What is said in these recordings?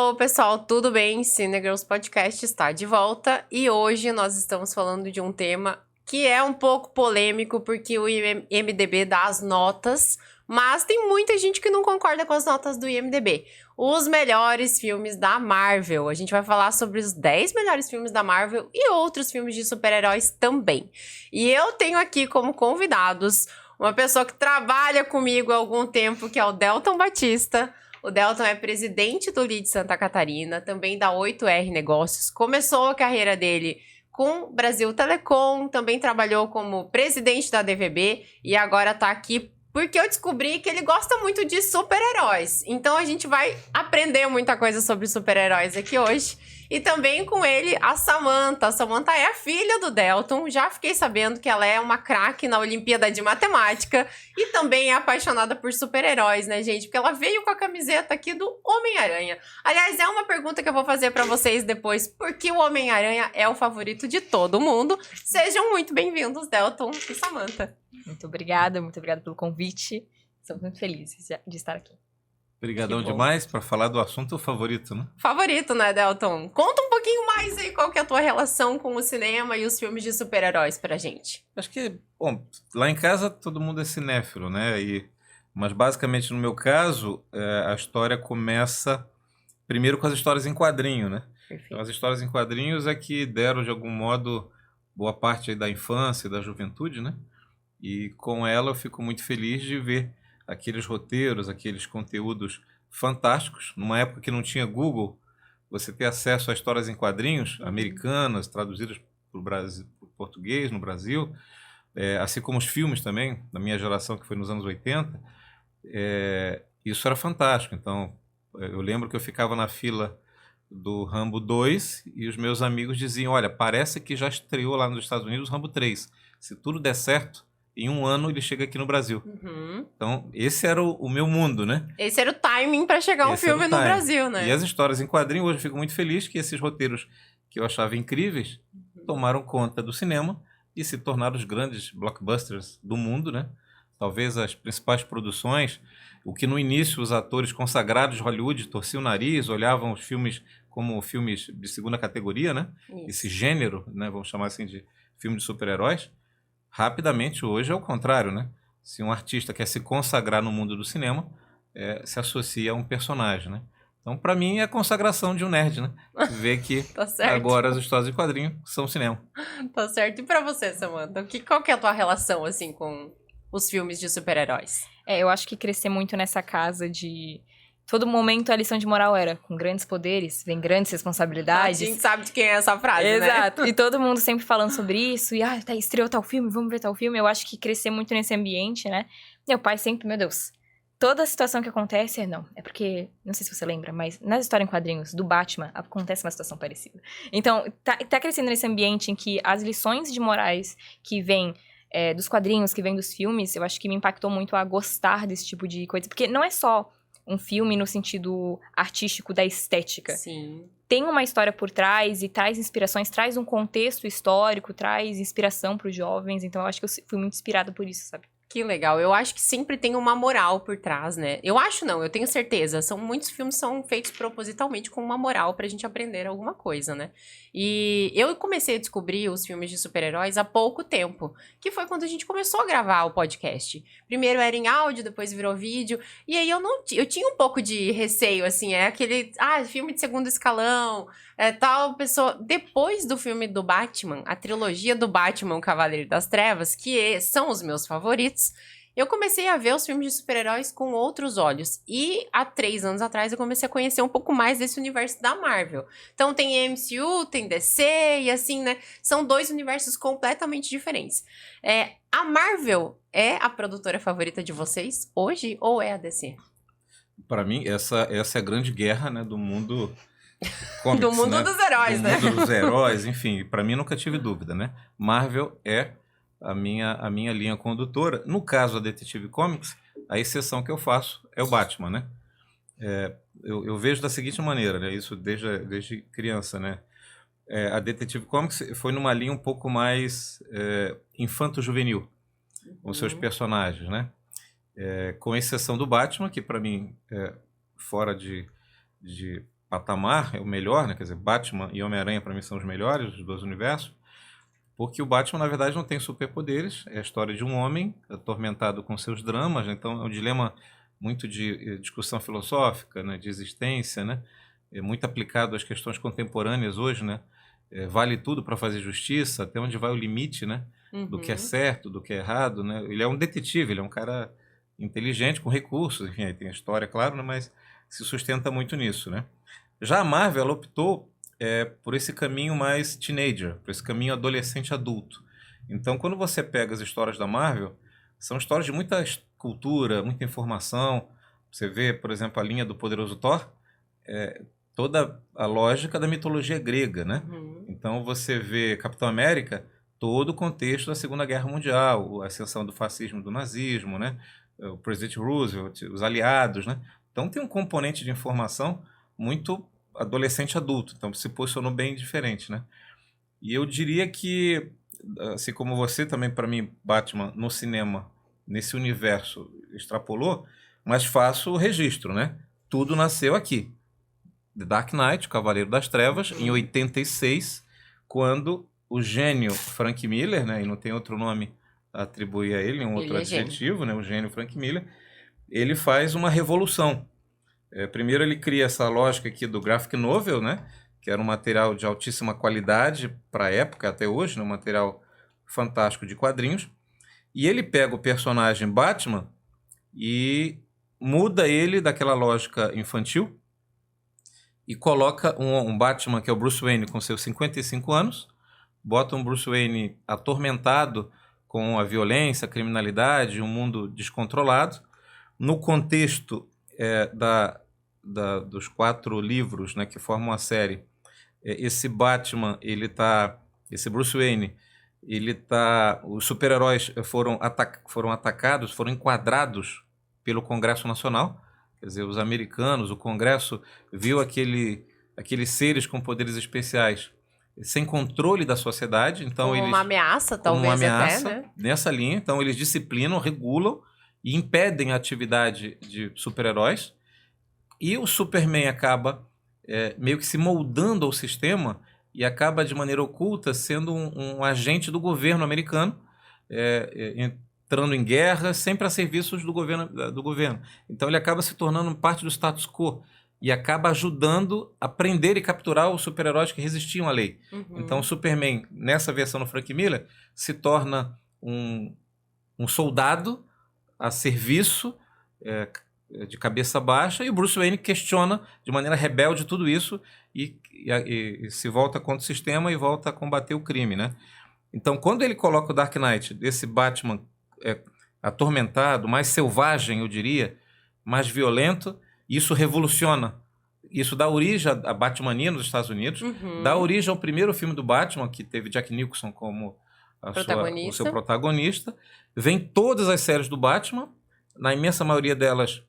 Alô, pessoal, tudo bem? Cinegirls Podcast está de volta e hoje nós estamos falando de um tema que é um pouco polêmico porque o IMDb dá as notas, mas tem muita gente que não concorda com as notas do IMDb. Os melhores filmes da Marvel. A gente vai falar sobre os 10 melhores filmes da Marvel e outros filmes de super-heróis também. E eu tenho aqui como convidados uma pessoa que trabalha comigo há algum tempo, que é o Delton Batista. O Delton é presidente do LEAD Santa Catarina, também da 8R Negócios. Começou a carreira dele com Brasil Telecom, também trabalhou como presidente da DVB e agora tá aqui porque eu descobri que ele gosta muito de super-heróis. Então a gente vai aprender muita coisa sobre super-heróis aqui hoje. E também com ele, a Samantha. A Samantha é a filha do Delton. Já fiquei sabendo que ela é uma craque na Olimpíada de Matemática. E também é apaixonada por super-heróis, né, gente? Porque ela veio com a camiseta aqui do Homem-Aranha. Aliás, é uma pergunta que eu vou fazer pra vocês depois. Por que o Homem-Aranha é o favorito de todo mundo? Sejam muito bem-vindos, Delton e Samantha. Muito obrigada pelo convite. Estamos muito felizes de estar aqui. Obrigadão demais para falar do assunto favorito, né? Favorito, né, Delton? Conta um pouquinho mais aí qual que é a tua relação com o cinema e os filmes de super-heróis pra gente. Acho que, bom, lá em casa todo mundo é cinéfilo, né? Mas basicamente no meu caso, a história começa primeiro com as histórias em quadrinho, né? Perfeito. Então as histórias em quadrinhos é que deram de algum modo boa parte aí da infância e da juventude, né? E com ela eu fico muito feliz de ver aqueles roteiros, aqueles conteúdos fantásticos. Numa época que não tinha Google, você ter acesso a histórias em quadrinhos americanas, traduzidas para o Brasil, pro português no Brasil, assim como os filmes também, da minha geração, que foi nos anos 80, isso era fantástico. Então, eu lembro que eu ficava na fila do Rambo 2 e os meus amigos diziam, olha, parece que já estreou lá nos Estados Unidos o Rambo 3. Se tudo der certo, em um ano ele chega aqui no Brasil. Então, esse era o meu mundo, né? Esse era o timing pra chegar um filme no Brasil, né? E as histórias em quadrinho, hoje eu fico muito feliz que esses roteiros que eu achava incríveis tomaram conta do cinema e se tornaram os grandes blockbusters do mundo, né? Talvez as principais produções, o que no início os atores consagrados de Hollywood torciam o nariz, olhavam os filmes como filmes de segunda categoria, né? Isso. Esse gênero, né? Vamos chamar assim de filme de super-heróis. Rapidamente, hoje é o contrário, né? Se um artista quer se consagrar no mundo do cinema, se associa a um personagem, né? Então, para mim, é a consagração de um nerd, né? Ver que Tá certo. agora as histórias de quadrinho são cinema. Tá certo. E pra você, Samantha? Qual que é a tua relação, assim, com os filmes de super-heróis? Eu acho que crescer muito nessa casa de... Todo momento a lição de moral era, com grandes poderes, vem grandes responsabilidades. A gente sabe de quem é essa frase, né? Exato. E todo mundo sempre falando sobre isso. E, estreou tal filme, vamos ver tal filme. Eu acho que crescer muito nesse ambiente, né? Meu pai sempre, meu Deus, toda situação que acontece, não. É porque, não sei se você lembra, mas nas histórias em quadrinhos do Batman, acontece uma situação parecida. Então, tá crescendo nesse ambiente em que as lições de morais que vêm dos quadrinhos, que vêm dos filmes, eu acho que me impactou muito a gostar desse tipo de coisa. Porque não é só um filme no sentido artístico da estética. Sim. Tem uma história por trás e traz inspirações, traz um contexto histórico, traz inspiração para os jovens. Então, eu acho que eu fui muito inspirada por isso, sabe? Que legal. Eu acho que sempre tem uma moral por trás, né? Eu acho não, eu tenho certeza. Muitos filmes são feitos propositalmente com uma moral pra gente aprender alguma coisa, né? E eu comecei a descobrir os filmes de super-heróis há pouco tempo, que foi quando a gente começou a gravar o podcast. Primeiro era em áudio, depois virou vídeo, e aí eu tinha um pouco de receio, assim, aquele, filme de segundo escalão, tal pessoa. Depois do filme do Batman, a trilogia do Batman, o Cavaleiro das Trevas, que são os meus favoritos, eu comecei a ver os filmes de super-heróis com outros olhos. E há 3 anos atrás eu comecei a conhecer um pouco mais desse universo da Marvel. Então tem MCU, tem DC e assim, né? São 2 universos completamente diferentes. A Marvel é a produtora favorita de vocês hoje ou é a DC? Para mim, essa é a grande guerra, né, do mundo comics, do mundo, né? dos heróis, né? Do mundo dos heróis, enfim. Para mim, nunca tive dúvida, né? Marvel é a minha linha condutora. No caso da Detetive Comics, a exceção que eu faço é o Batman, né? Eu vejo da seguinte maneira, né? Isso desde criança, né? A Detetive Comics foi numa linha um pouco mais infanto-juvenil, com seus personagens, né? Com exceção do Batman, que para mim, fora de patamar, é o melhor, né? Quer dizer, Batman e Homem-Aranha para mim são os melhores dos dois universos, porque o Batman, na verdade, não tem superpoderes, é a história de um homem atormentado com seus dramas, né? Então é um dilema muito de discussão filosófica, né? De existência, né? É muito aplicado às questões contemporâneas hoje, né? Vale tudo para fazer justiça, até onde vai o limite, né? Do que é certo, do que é errado, né? Ele é um detetive, ele é um cara inteligente, com recursos, enfim, aí tem a história, claro, né? Mas se sustenta muito nisso, né? Já a Marvel, ela optou por esse caminho mais teenager, por esse caminho adolescente adulto. Então, quando você pega as histórias da Marvel, são histórias de muita cultura, muita informação. Você vê, por exemplo, a linha do Poderoso Thor, toda a lógica da mitologia grega, né? Então você vê Capitão América, todo o contexto da Segunda Guerra Mundial, a ascensão do fascismo, do nazismo, né? O presidente Roosevelt, os aliados, né? Então tem um componente de informação muito adolescente adulto, então se posicionou bem diferente, né? E eu diria que, assim como você também, para mim, Batman no cinema, nesse universo, extrapolou, mas faço o registro, né? Tudo nasceu aqui. The Dark Knight, o Cavaleiro das Trevas, em 86, quando o gênio Frank Miller, né, e não tem outro nome a atribuir a ele, um outro adjetivo, né, o gênio Frank Miller, ele faz uma revolução. Primeiro ele cria essa lógica aqui do graphic novel, né, que era um material de altíssima qualidade para a época, até hoje, né, um material fantástico de quadrinhos, e ele pega o personagem Batman e muda ele daquela lógica infantil, e coloca um Batman que é o Bruce Wayne com seus 55 anos, bota um Bruce Wayne atormentado com a violência, a criminalidade, um mundo descontrolado. No contexto dos 4 livros, né, que formam a série, esse Batman, esse Bruce Wayne, os super-heróis foram atacados, foram enquadrados pelo Congresso Nacional. Quer dizer, os americanos, o Congresso, viu aqueles seres com poderes especiais sem controle da sociedade. Então como uma ameaça, talvez, uma ameaça, até, né? Nessa linha. Então eles disciplinam, regulam e impedem a atividade de super-heróis. E o Superman acaba meio que se moldando ao sistema e acaba de maneira oculta sendo um agente do governo americano, entrando em guerra, sempre a serviços do governo. Então ele acaba se tornando parte do status quo e acaba ajudando a prender e capturar os super-heróis que resistiam à lei. Então o Superman, nessa versão do Frank Miller, se torna um soldado a serviço, de cabeça baixa, e o Bruce Wayne questiona de maneira rebelde tudo isso e se volta contra o sistema e volta a combater o crime, né? Então quando ele coloca o Dark Knight, esse Batman atormentado, mais selvagem, eu diria, mais violento, isso revoluciona. Isso dá origem à Batmania nos Estados Unidos, dá origem ao primeiro filme do Batman, que teve Jack Nicholson como o seu protagonista. Vem todas as séries do Batman, na imensa maioria delas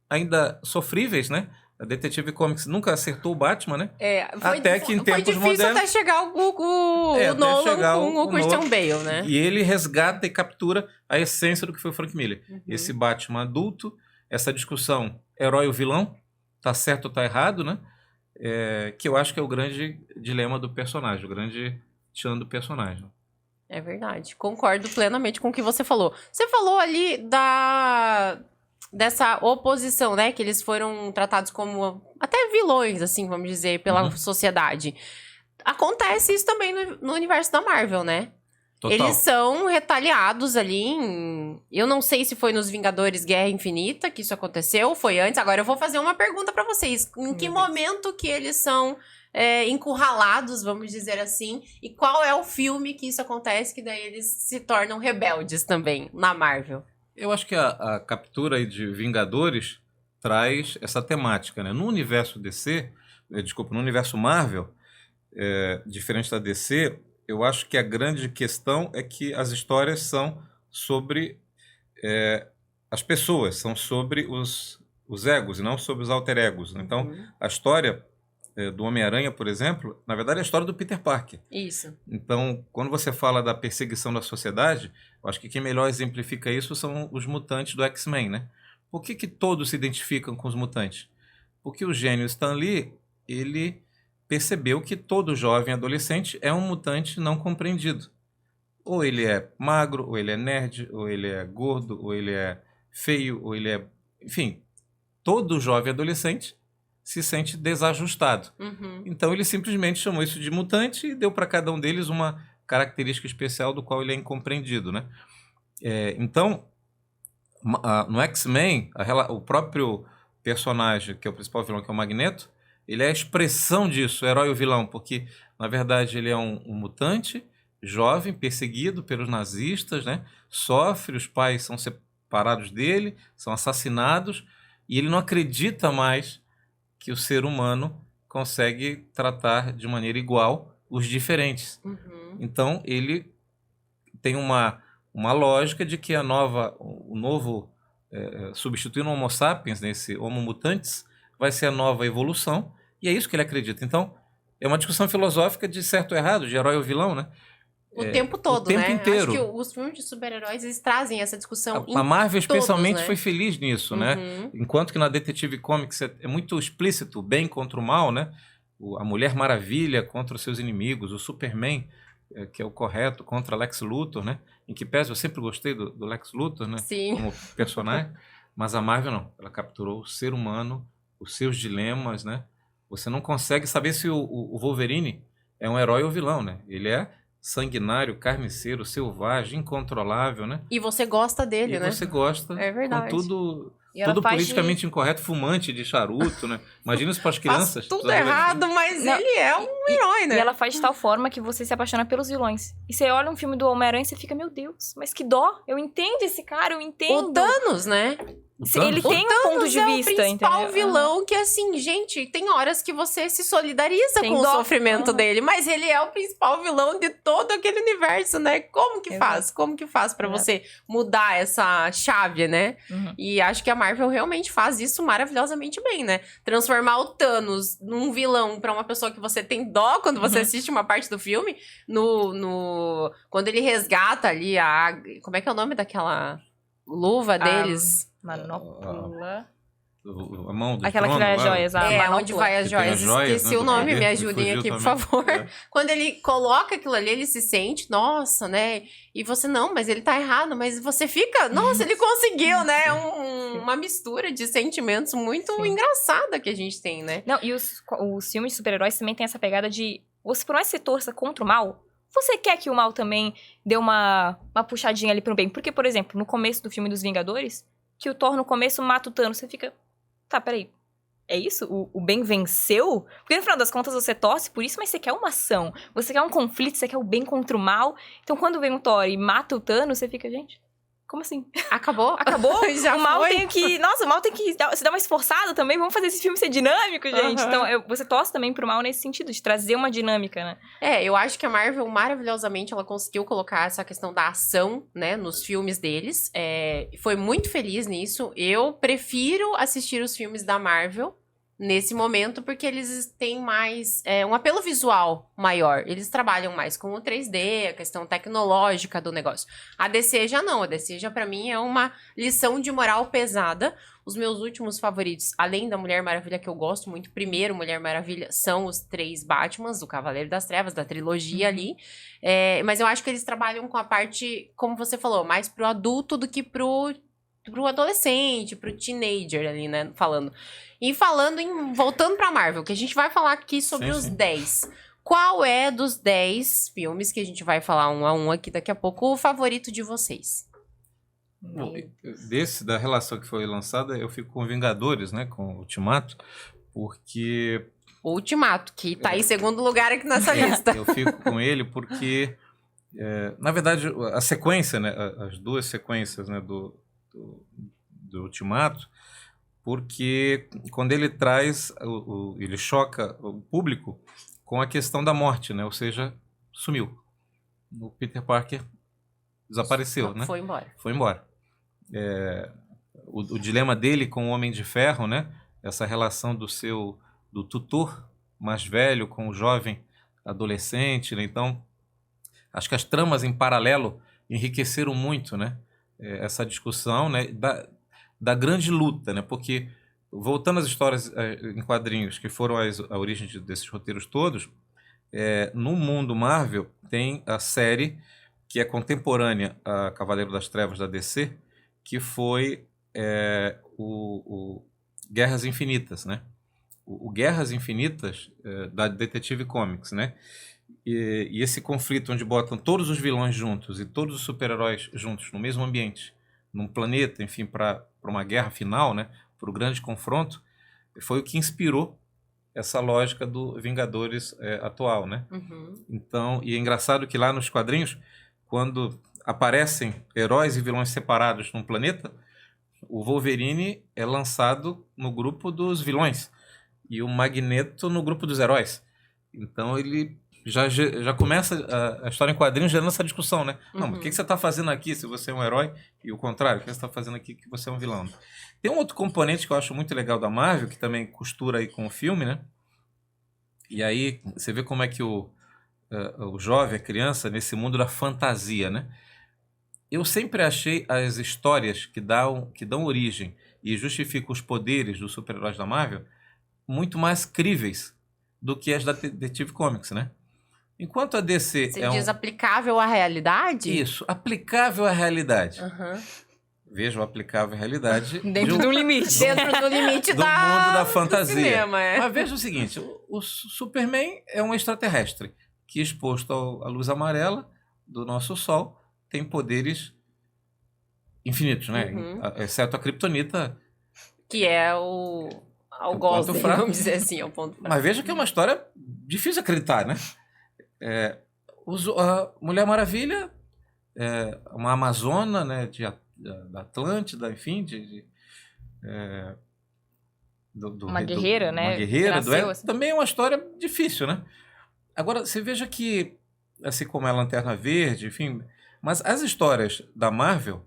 ainda sofríveis, né? A Detective Comics nunca acertou o Batman, né? Até que em tempos modernos... Foi difícil até chegar o Nolan com o Christian Bale, né? E ele resgata e captura a essência do que foi o Frank Miller. Esse Batman adulto, essa discussão herói ou vilão, tá certo ou tá errado, né? Que eu acho que é o grande dilema do personagem, o grande tchan do personagem. É verdade. Concordo plenamente com o que você falou. Você falou ali dessa oposição, né? Que eles foram tratados como até vilões, assim, vamos dizer, pela sociedade. Acontece isso também no universo da Marvel, né? Total. Eles são retaliados ali Eu não sei se foi nos Vingadores Guerra Infinita que isso aconteceu, foi antes. Agora eu vou fazer uma pergunta pra vocês. Em que momento que eles são encurralados, vamos dizer assim? E qual é o filme que isso acontece, que daí eles se tornam rebeldes também, na Marvel? Eu acho que a captura aí de Vingadores traz essa temática, né? No universo DC, no universo Marvel, diferente da DC, eu acho que a grande questão é que as histórias são sobre as pessoas, são sobre os egos e não sobre os alter egos. Então, a história do Homem-Aranha, por exemplo, na verdade é a história do Peter Parker. Isso. Então, quando você fala da perseguição da sociedade, eu acho que quem melhor exemplifica isso são os mutantes do X-Men, né? Por que todos se identificam com os mutantes? Porque o gênio Stan Lee ele percebeu que todo jovem adolescente é um mutante não compreendido. Ou ele é magro, ou ele é nerd, ou ele é gordo, ou ele é feio, ou ele é... Enfim, todo jovem adolescente se sente desajustado. Uhum. Então ele simplesmente chamou isso de mutante e deu para cada um deles uma característica especial do qual ele é incompreendido, né? Então, no X-Men, o próprio personagem, que é o principal vilão, que é o Magneto, ele é a expressão disso, o herói ou vilão, porque, na verdade, ele é um mutante, jovem, perseguido pelos nazistas, né? Sofre, os pais são separados dele, são assassinados, e ele não acredita mais que o ser humano consegue tratar de maneira igual os diferentes. Uhum. Então, ele tem uma lógica de que o novo, substituindo o Homo sapiens, nesse Homo mutantes, vai ser a nova evolução, e é isso que ele acredita. Então, é uma discussão filosófica de certo ou errado, de herói ou vilão, né? O tempo todo, o tempo né? inteiro. Acho que os filmes de super-heróis, eles trazem essa discussão A Marvel, especialmente, todos, né? foi feliz nisso, né? Uhum. Enquanto que na Detective Comics é muito explícito o bem contra o mal, né? A Mulher Maravilha contra os seus inimigos, o Superman, que é o correto, contra Lex Luthor, né? Em que pese, eu sempre gostei do Lex Luthor, né? Sim. Como personagem. Mas a Marvel não. Ela capturou o ser humano, os seus dilemas, né? Você não consegue saber se o Wolverine é um herói ou vilão, né? Ele é sanguinário, carniceiro, selvagem, incontrolável, né? E você gosta dele, E né? você gosta, É verdade. com tudo E ela tudo faz politicamente incorreto, fumante de charuto, né? Imagina isso para as crianças. Faz tudo todas elas- errado, mas Não, ele é um herói, né? E ela faz de tal forma que você se apaixona pelos vilões. E você olha um filme do Homem-Aranha e você fica, meu Deus, mas que dó. Eu entendo esse cara, eu entendo. O Thanos, né? Ele Thanos? tem um ponto de é vista, o principal entendeu? vilão que, assim, gente, tem horas que você se solidariza Tem com o dó. sofrimento Aham. dele, mas ele é o principal vilão de todo aquele universo, né? Como que Exato. faz? Como que faz pra Exato. você mudar essa chave, né? Uhum. E acho que a Marvel realmente faz isso maravilhosamente bem, né? Transformar o Thanos num vilão pra uma pessoa que você tem dó quando você Uhum. assiste uma parte do filme, quando ele resgata ali como é que é o nome daquela luva deles? Manopla. A mão do Aquela que trono vai as lá, joias, a É, manopla. onde vai as que tem joias. as joias, Esqueci né, o do nome, poder, me me ajudem fugiu aqui, por também. favor. É. Quando ele coloca aquilo ali, ele se sente, nossa, né? E você, não, mas ele tá errado, mas você fica, nossa, ele conseguiu, né? Uma mistura de sentimentos muito Sim. engraçada que a gente tem, né? Não, e os filmes de super-heróis também tem essa pegada de... Você, por mais que você torça contra o mal, você quer que o mal também dê uma puxadinha ali pro bem. Porque, por exemplo, no começo do filme dos Vingadores, que o Thor no começo mata o Thanos, você fica... Tá, peraí. É isso? O bem venceu? Porque no final das contas você torce por isso, mas você quer uma ação. Você quer um conflito, você quer o bem contra o mal. Então quando vem o Thor e mata o Thanos, você fica, gente, como assim? Acabou? Acabou? Já o mal foi? tem que... Nossa, o mal tem que se dar uma esforçada também. Vamos fazer esse filme ser dinâmico, gente. Aham. Então você torce também pro mal nesse sentido, de trazer uma dinâmica, né? Eu acho que a Marvel, maravilhosamente, ela conseguiu colocar essa questão da ação, né, nos filmes deles. Foi muito feliz nisso. Eu prefiro assistir os filmes da Marvel nesse momento, porque eles têm mais um apelo visual maior. Eles trabalham mais com o 3D, a questão tecnológica do negócio. A DC já não. A DC já, pra mim, é uma lição de moral pesada. Os meus últimos favoritos, além da Mulher Maravilha, que eu gosto muito, primeiro Mulher Maravilha, são os 3 Batmans, do Cavaleiro das Trevas, da trilogia ali. Mas eu acho que eles trabalham com a parte, como você falou, mais pro adulto do que pro adolescente, pro teenager ali, né, falando. E voltando pra Marvel, que a gente vai falar aqui sobre Sim, os sim. 10. Qual é dos 10 filmes que a gente vai falar um a um aqui daqui a pouco, o favorito de vocês? Bom, da relação que foi lançada, eu fico com Vingadores, né? Com Ultimato, porque O Ultimato, que tá em segundo lugar aqui nessa lista. eu fico com ele porque, na verdade, a sequência, né? As duas sequências, né? Do Ultimato, porque quando ele traz, ele choca o público com a questão da morte, né? Ou seja, sumiu. O Peter Parker desapareceu, né? Foi embora. Foi embora. O dilema dele com o Homem de Ferro, né? Essa relação do tutor mais velho com o jovem adolescente, né? Então, acho que as tramas em paralelo enriqueceram muito, né? Essa discussão, né? Da grande luta, né? Porque voltando às histórias em quadrinhos, que foram a origem desses roteiros todos, no mundo Marvel tem a série que é contemporânea a Cavaleiro das Trevas da DC, que foi o Guerras Infinitas, né? O Guerras Infinitas da Detective Comics, né? E esse conflito onde botam todos os vilões juntos e todos os super-heróis juntos no mesmo ambiente, num planeta, enfim, para uma guerra final, né? Para o grande confronto, foi o que inspirou essa lógica do Vingadores atual, né? Então, e é engraçado que lá nos quadrinhos, quando aparecem heróis e vilões separados num planeta, o Wolverine é lançado no grupo dos vilões e o Magneto no grupo dos heróis. Então ele já começa a história em quadrinhos gerando essa discussão, né? Não, o que você está fazendo aqui se você é um herói? E o contrário, o que você está fazendo aqui que você é um vilão? Tem um outro componente que eu acho muito legal da Marvel, que também costura aí com o filme, né? E aí você vê como é que o jovem, a criança, nesse mundo da fantasia, né? Eu sempre achei as histórias que dão origem e justificam os poderes dos super-heróis da Marvel muito mais críveis do que as da Detective Comics, né? Enquanto a DC Você diz aplicável à realidade? Isso, aplicável à realidade. Uhum. Veja o aplicável à realidade Dentro do limite. Dentro do limite do mundo da fantasia. Do cinema, Mas veja o seguinte, o Superman é um extraterrestre que, exposto à luz amarela do nosso Sol, tem poderes infinitos, né? Exceto a Kryptonita. Que é o algoz, vamos dizer assim, é o ponto fraco. Mas veja que é uma história difícil de acreditar, né? A Mulher Maravilha é uma amazona, né, da Atlântida, enfim, uma guerreira, né? Uma guerreira, assim. Também é uma história difícil, né? Agora, você veja que, assim como é a Lanterna Verde, enfim, mas as histórias da Marvel,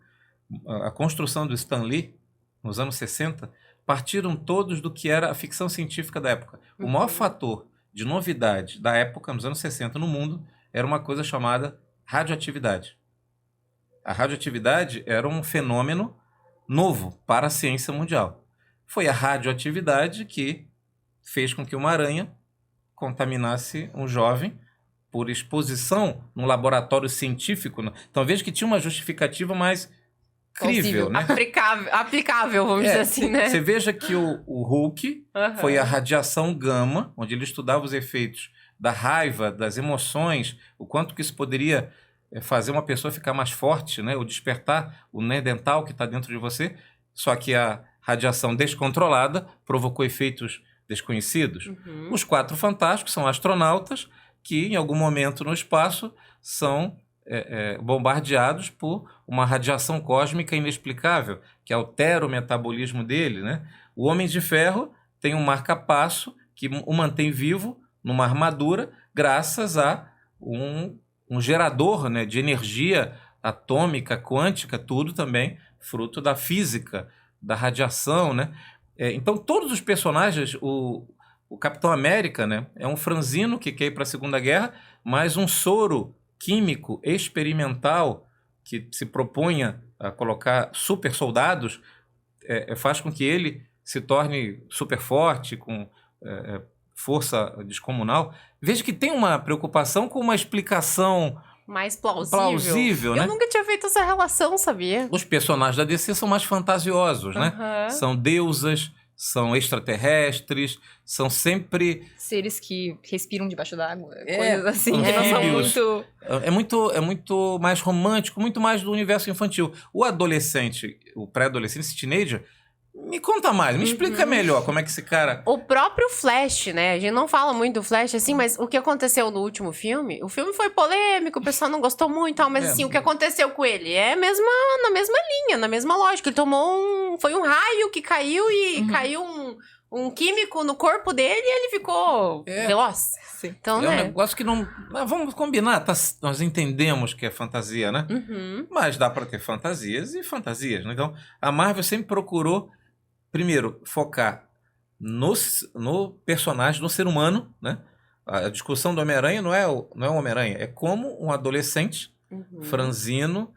a construção do Stan Lee, nos anos 60, partiram todos do que era a ficção científica da época. O maior fator de novidade da época, nos anos 60, no mundo, era uma coisa chamada radioatividade. A radioatividade era um fenômeno novo para a ciência mundial. Foi a radioatividade que fez com que uma aranha contaminasse um jovem por exposição num laboratório científico. Então veja que tinha uma justificativa mais crível, né? Aplicável, vamos dizer assim, né? Você veja que o Hulk foi a radiação gama, onde ele estudava os efeitos da raiva, das emoções, o quanto que isso poderia fazer uma pessoa ficar mais forte, né? O despertar o Neandertal que está dentro de você. Só que a radiação descontrolada provocou efeitos desconhecidos. Os Quatro Fantásticos são astronautas que, em algum momento no espaço, são bombardeados por uma radiação cósmica inexplicável, que altera o metabolismo dele, né? O Homem de Ferro tem um marca-passo que o mantém vivo numa armadura graças a um gerador, né, de energia atômica, quântica, tudo também fruto da física, da radiação, né? Então, todos os personagens, o Capitão América, né, é um franzino que quer ir para a Segunda Guerra, mas um soro químico experimental que se propunha a colocar super soldados faz com que ele se torne super forte, com força descomunal. Veja que tem uma preocupação com uma explicação mais plausível, né? Eu nunca tinha feito essa relação, sabia? Os personagens da DC são mais fantasiosos, né? São deusas, são extraterrestres, são sempre seres que respiram debaixo d'água, coisas assim, que não são muito... É muito mais romântico, muito mais do universo infantil. O adolescente, o pré-adolescente, esse teenager, me conta mais, me explica melhor como é que esse cara... O próprio Flash, né? A gente não fala muito do Flash assim, mas o que aconteceu no último filme, o filme foi polêmico, o pessoal não gostou muito, tal, mas assim, o que aconteceu com ele é na mesma linha, na mesma lógica. Ele tomou foi um raio que caiu e caiu um químico no corpo dele e ele ficou veloz. Sim. Então, um negócio que não... Vamos combinar, nós entendemos que é fantasia, né? Mas dá para ter fantasias e fantasias, né? Então, a Marvel sempre procurou primeiro, focar no personagem, no ser humano, né? A discussão do Homem-Aranha não é o Homem-Aranha, é como um adolescente franzino,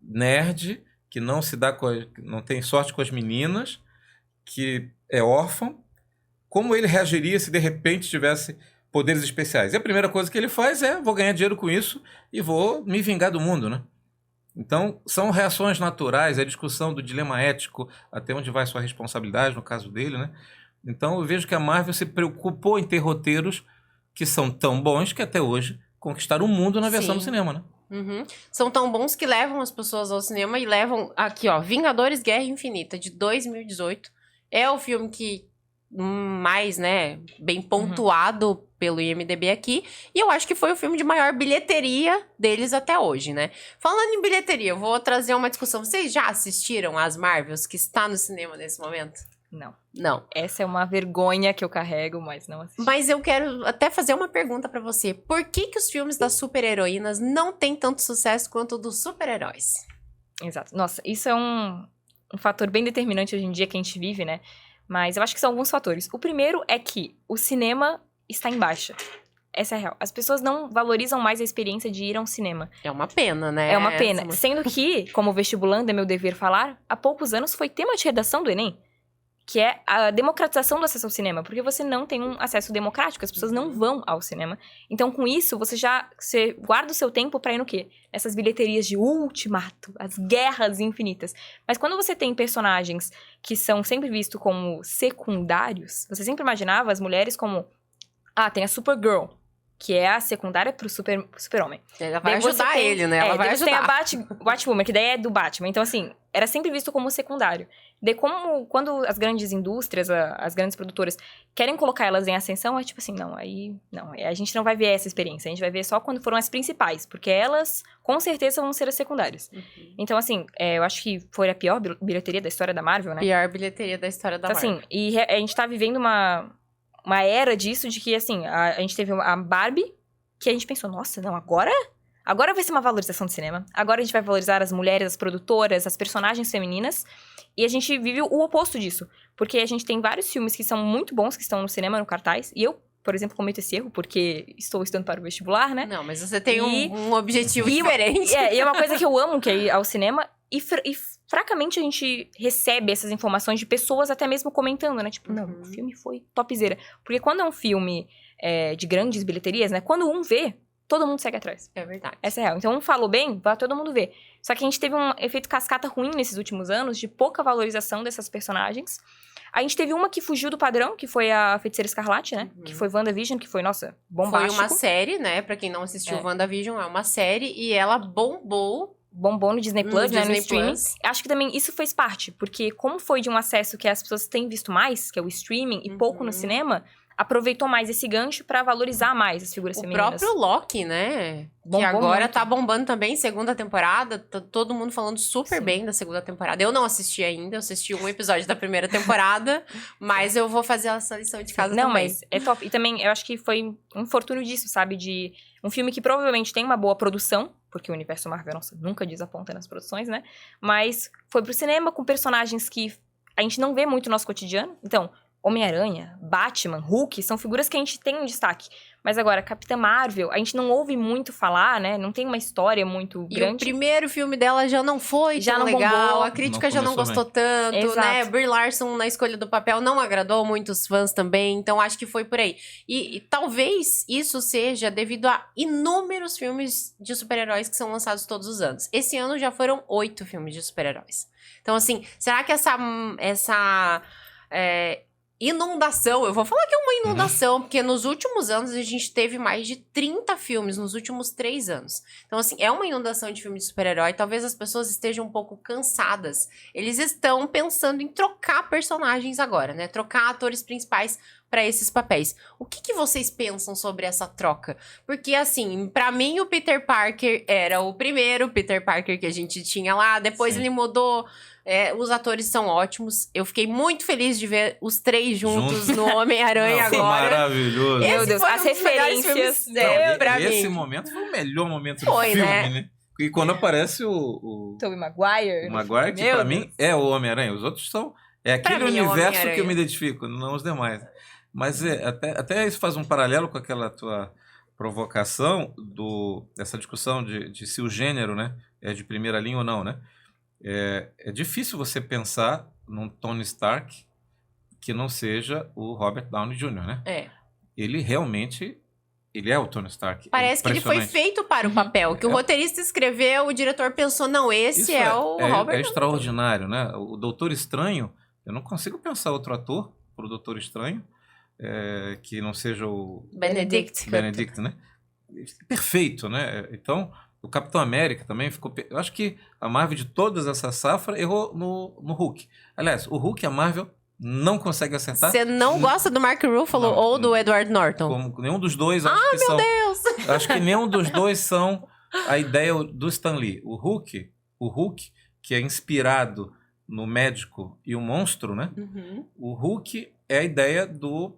nerd, que não tem sorte com as meninas, que é órfão, como ele reagiria se de repente tivesse poderes especiais? E a primeira coisa que ele faz é: vou ganhar dinheiro com isso e vou me vingar do mundo, né? Então, são reações naturais, é a discussão do dilema ético, até onde vai sua responsabilidade, no caso dele, né? Então, eu vejo que a Marvel se preocupou em ter roteiros que são tão bons que até hoje conquistaram o mundo na versão do Sim. cinema, né? Uhum. São tão bons que levam as pessoas ao cinema e levam... Aqui, ó, Vingadores Guerra Infinita, de 2018. É o filme que mais, né, bem pontuado pelo IMDb aqui. E eu acho que foi o filme de maior bilheteria deles até hoje, né? Falando em bilheteria, eu vou trazer uma discussão. Vocês já assistiram as Marvels que está no cinema nesse momento? Não. Não. Essa é uma vergonha que eu carrego, mas não assisti. Mas eu quero até fazer uma pergunta pra você. Por que que os filmes das super-heroínas não têm tanto sucesso quanto o dos super-heróis? Exato. Nossa, isso é um fator bem determinante hoje em dia que a gente vive, né? Mas eu acho que são alguns fatores. O primeiro é que o cinema está em baixa. Essa é a real. As pessoas não valorizam mais a experiência de ir a um cinema. É uma pena, né? É uma pena. Sendo que, como vestibulando é meu dever falar, há poucos anos foi tema de redação do Enem. Que é a democratização do acesso ao cinema. Porque você não tem um acesso democrático, as pessoas não vão ao cinema. Então, com isso, você guarda o seu tempo pra ir no quê? Essas bilheterias de ultimato, as guerras infinitas. Mas quando você tem personagens que são sempre vistos como secundários, você sempre imaginava as mulheres como... Ah, tem a Supergirl, que é a secundária pro super-homem. Ela vai Depois ajudar você tem- ele, né? Ela vai depois tem ajudar. a Batwoman, que daí é do Batman. Então, assim, era sempre visto como secundário. Daí, quando as grandes indústrias, as grandes produtoras querem colocar elas em ascensão, é tipo assim, não, a gente não vai ver essa experiência. A gente vai ver só quando foram as principais, porque elas, com certeza, vão ser as secundárias. Então, assim, eu acho que foi a pior bilheteria da história da Marvel, né? Pior bilheteria da história da Então, Marvel. assim, e a gente tá vivendo uma era disso, de que, assim, a gente teve a Barbie, que a gente pensou, nossa, não, agora vai ser uma valorização do cinema. Agora a gente vai valorizar as mulheres, as produtoras, as personagens femininas. E a gente vive o oposto disso. Porque a gente tem vários filmes que são muito bons, que estão no cinema, no cartaz. E eu, por exemplo, cometo esse erro, porque estou estudando para o vestibular, né? Não, mas você tem E- um objetivo diferente. E é uma coisa que eu amo, que é ir ao cinema. E fracamente a gente recebe essas informações de pessoas até mesmo comentando, né? Tipo, não, o filme foi topzera. Porque quando é um filme de grandes bilheterias, né? Quando um vê, todo mundo segue atrás. É verdade. Essa é real. Então, um falou bem, vai todo mundo ver. Só que a gente teve um efeito cascata ruim nesses últimos anos, de pouca valorização dessas personagens. A gente teve uma que fugiu do padrão, que foi a Feiticeira Escarlate, né? Que foi WandaVision, que foi, nossa, bombástico. Foi uma série, né? Pra quem não assistiu WandaVision, é uma série. E ela bombou no Disney Plus, né? No Disney streaming. Plus. Acho que também isso fez parte. Porque como foi de um acesso que as pessoas têm visto mais, que é o streaming, e pouco no cinema... aproveitou mais esse gancho pra valorizar mais as figuras O femininas. próprio Loki, né? Que Bombou agora muito. tá bombando também, segunda temporada. Tá todo mundo falando super bem da segunda temporada. Eu não assisti ainda, eu assisti um episódio da primeira temporada. Mas eu vou fazer essa lição de casa Não, também. mas é top. E também, eu acho que foi um infortúnio disso, sabe? De um filme que provavelmente tem uma boa produção, porque o universo Marvel, nossa, nunca desaponta nas produções, né? Mas foi pro cinema com personagens que a gente não vê muito no nosso cotidiano. Então... Homem-Aranha, Batman, Hulk, são figuras que a gente tem um destaque. Mas agora, Capitã Marvel, a gente não ouve muito falar, né? Não tem uma história muito E grande. o primeiro filme dela já não foi Já tão não legal, bombou. a crítica Não já não começou gostou tanto, Exato. né? Brie Larson na escolha do papel não agradou muitos fãs também, então acho que foi por aí. E talvez isso seja devido a inúmeros filmes de super-heróis que são lançados todos os anos. Esse ano já foram 8 filmes de super-heróis. Então, assim, será que essa inundação, eu vou falar que é uma inundação, porque nos últimos anos a gente teve mais de 30 filmes, nos últimos 3 anos. Então, assim, é uma inundação de filmes de super-herói, talvez as pessoas estejam um pouco cansadas. Eles estão pensando em trocar personagens agora, né? Trocar atores principais para esses papéis. O que vocês pensam sobre essa troca? Porque, assim, pra mim o Peter Parker era o primeiro Peter Parker que a gente tinha lá, depois Sim. ele mudou... os atores são ótimos. Eu fiquei muito feliz de ver os 3 juntos no Homem-Aranha Não, foi agora. maravilhoso. Meu Esse Deus, foi as um dos melhores referências. filmes, pra Esse mim. momento foi o melhor momento do Foi, filme, né? né? E quando aparece o Tobey Maguire. Maguire, que Meu pra Deus. mim é o Homem-Aranha. Os outros são... É aquele mim é o universo que Homem-Aranha. eu me identifico, não os demais. Mas até isso faz um paralelo com aquela tua provocação dessa discussão de se o gênero, né, é de primeira linha ou não, né? É difícil você pensar num Tony Stark que não seja o Robert Downey Jr., né? É. Ele realmente, ele é o Tony Stark. Parece que ele foi feito para o papel. Que o roteirista escreveu, o diretor pensou, não, esse é o Robert. É extraordinário, né? O Doutor Estranho, eu não consigo pensar outro ator para o Doutor Estranho que não seja o Benedict, né? Perfeito, né? Então, o Capitão América também ficou... Eu acho que a Marvel, de todas essa safra, errou no Hulk. Aliás, o Hulk, a Marvel não consegue acertar. Você não gosta do Mark Ruffalo ou do Edward Norton? Nenhum dos dois, acho que são... Deus! Acho que nenhum dos dois são a ideia do Stan Lee. O Hulk, que é inspirado no médico e o monstro, né? Uhum. O Hulk é a ideia do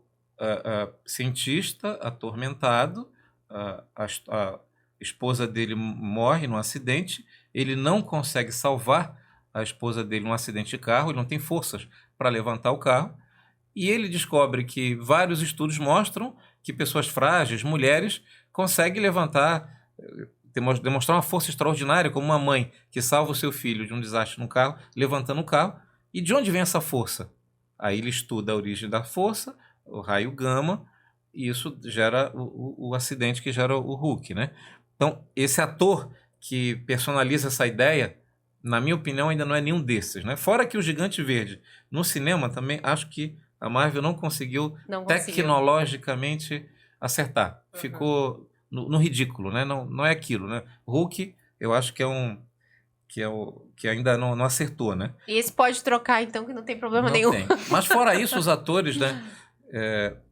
cientista atormentado. A esposa dele morre num acidente. Ele não consegue salvar a esposa dele num acidente de carro. Ele não tem forças para levantar o carro. E ele descobre que vários estudos mostram que pessoas frágeis, mulheres, conseguem levantar, demonstrar uma força extraordinária, como uma mãe que salva o seu filho de um desastre no carro, levantando o carro. E de onde vem essa força? Aí ele estuda a origem da força, o raio gama, e isso gera o acidente que gera o Hulk, né? Então, esse ator que personaliza essa ideia, na minha opinião, ainda não é nenhum desses, né? Fora que o Gigante Verde, no cinema também, acho que a Marvel não conseguiu tecnologicamente acertar. Uhum. Ficou no ridículo, né? Não é aquilo, né? Hulk, eu acho que que ainda não acertou, né? E esse pode trocar, então, que não tem problema nenhum. Tem. Mas fora isso, os atores, né,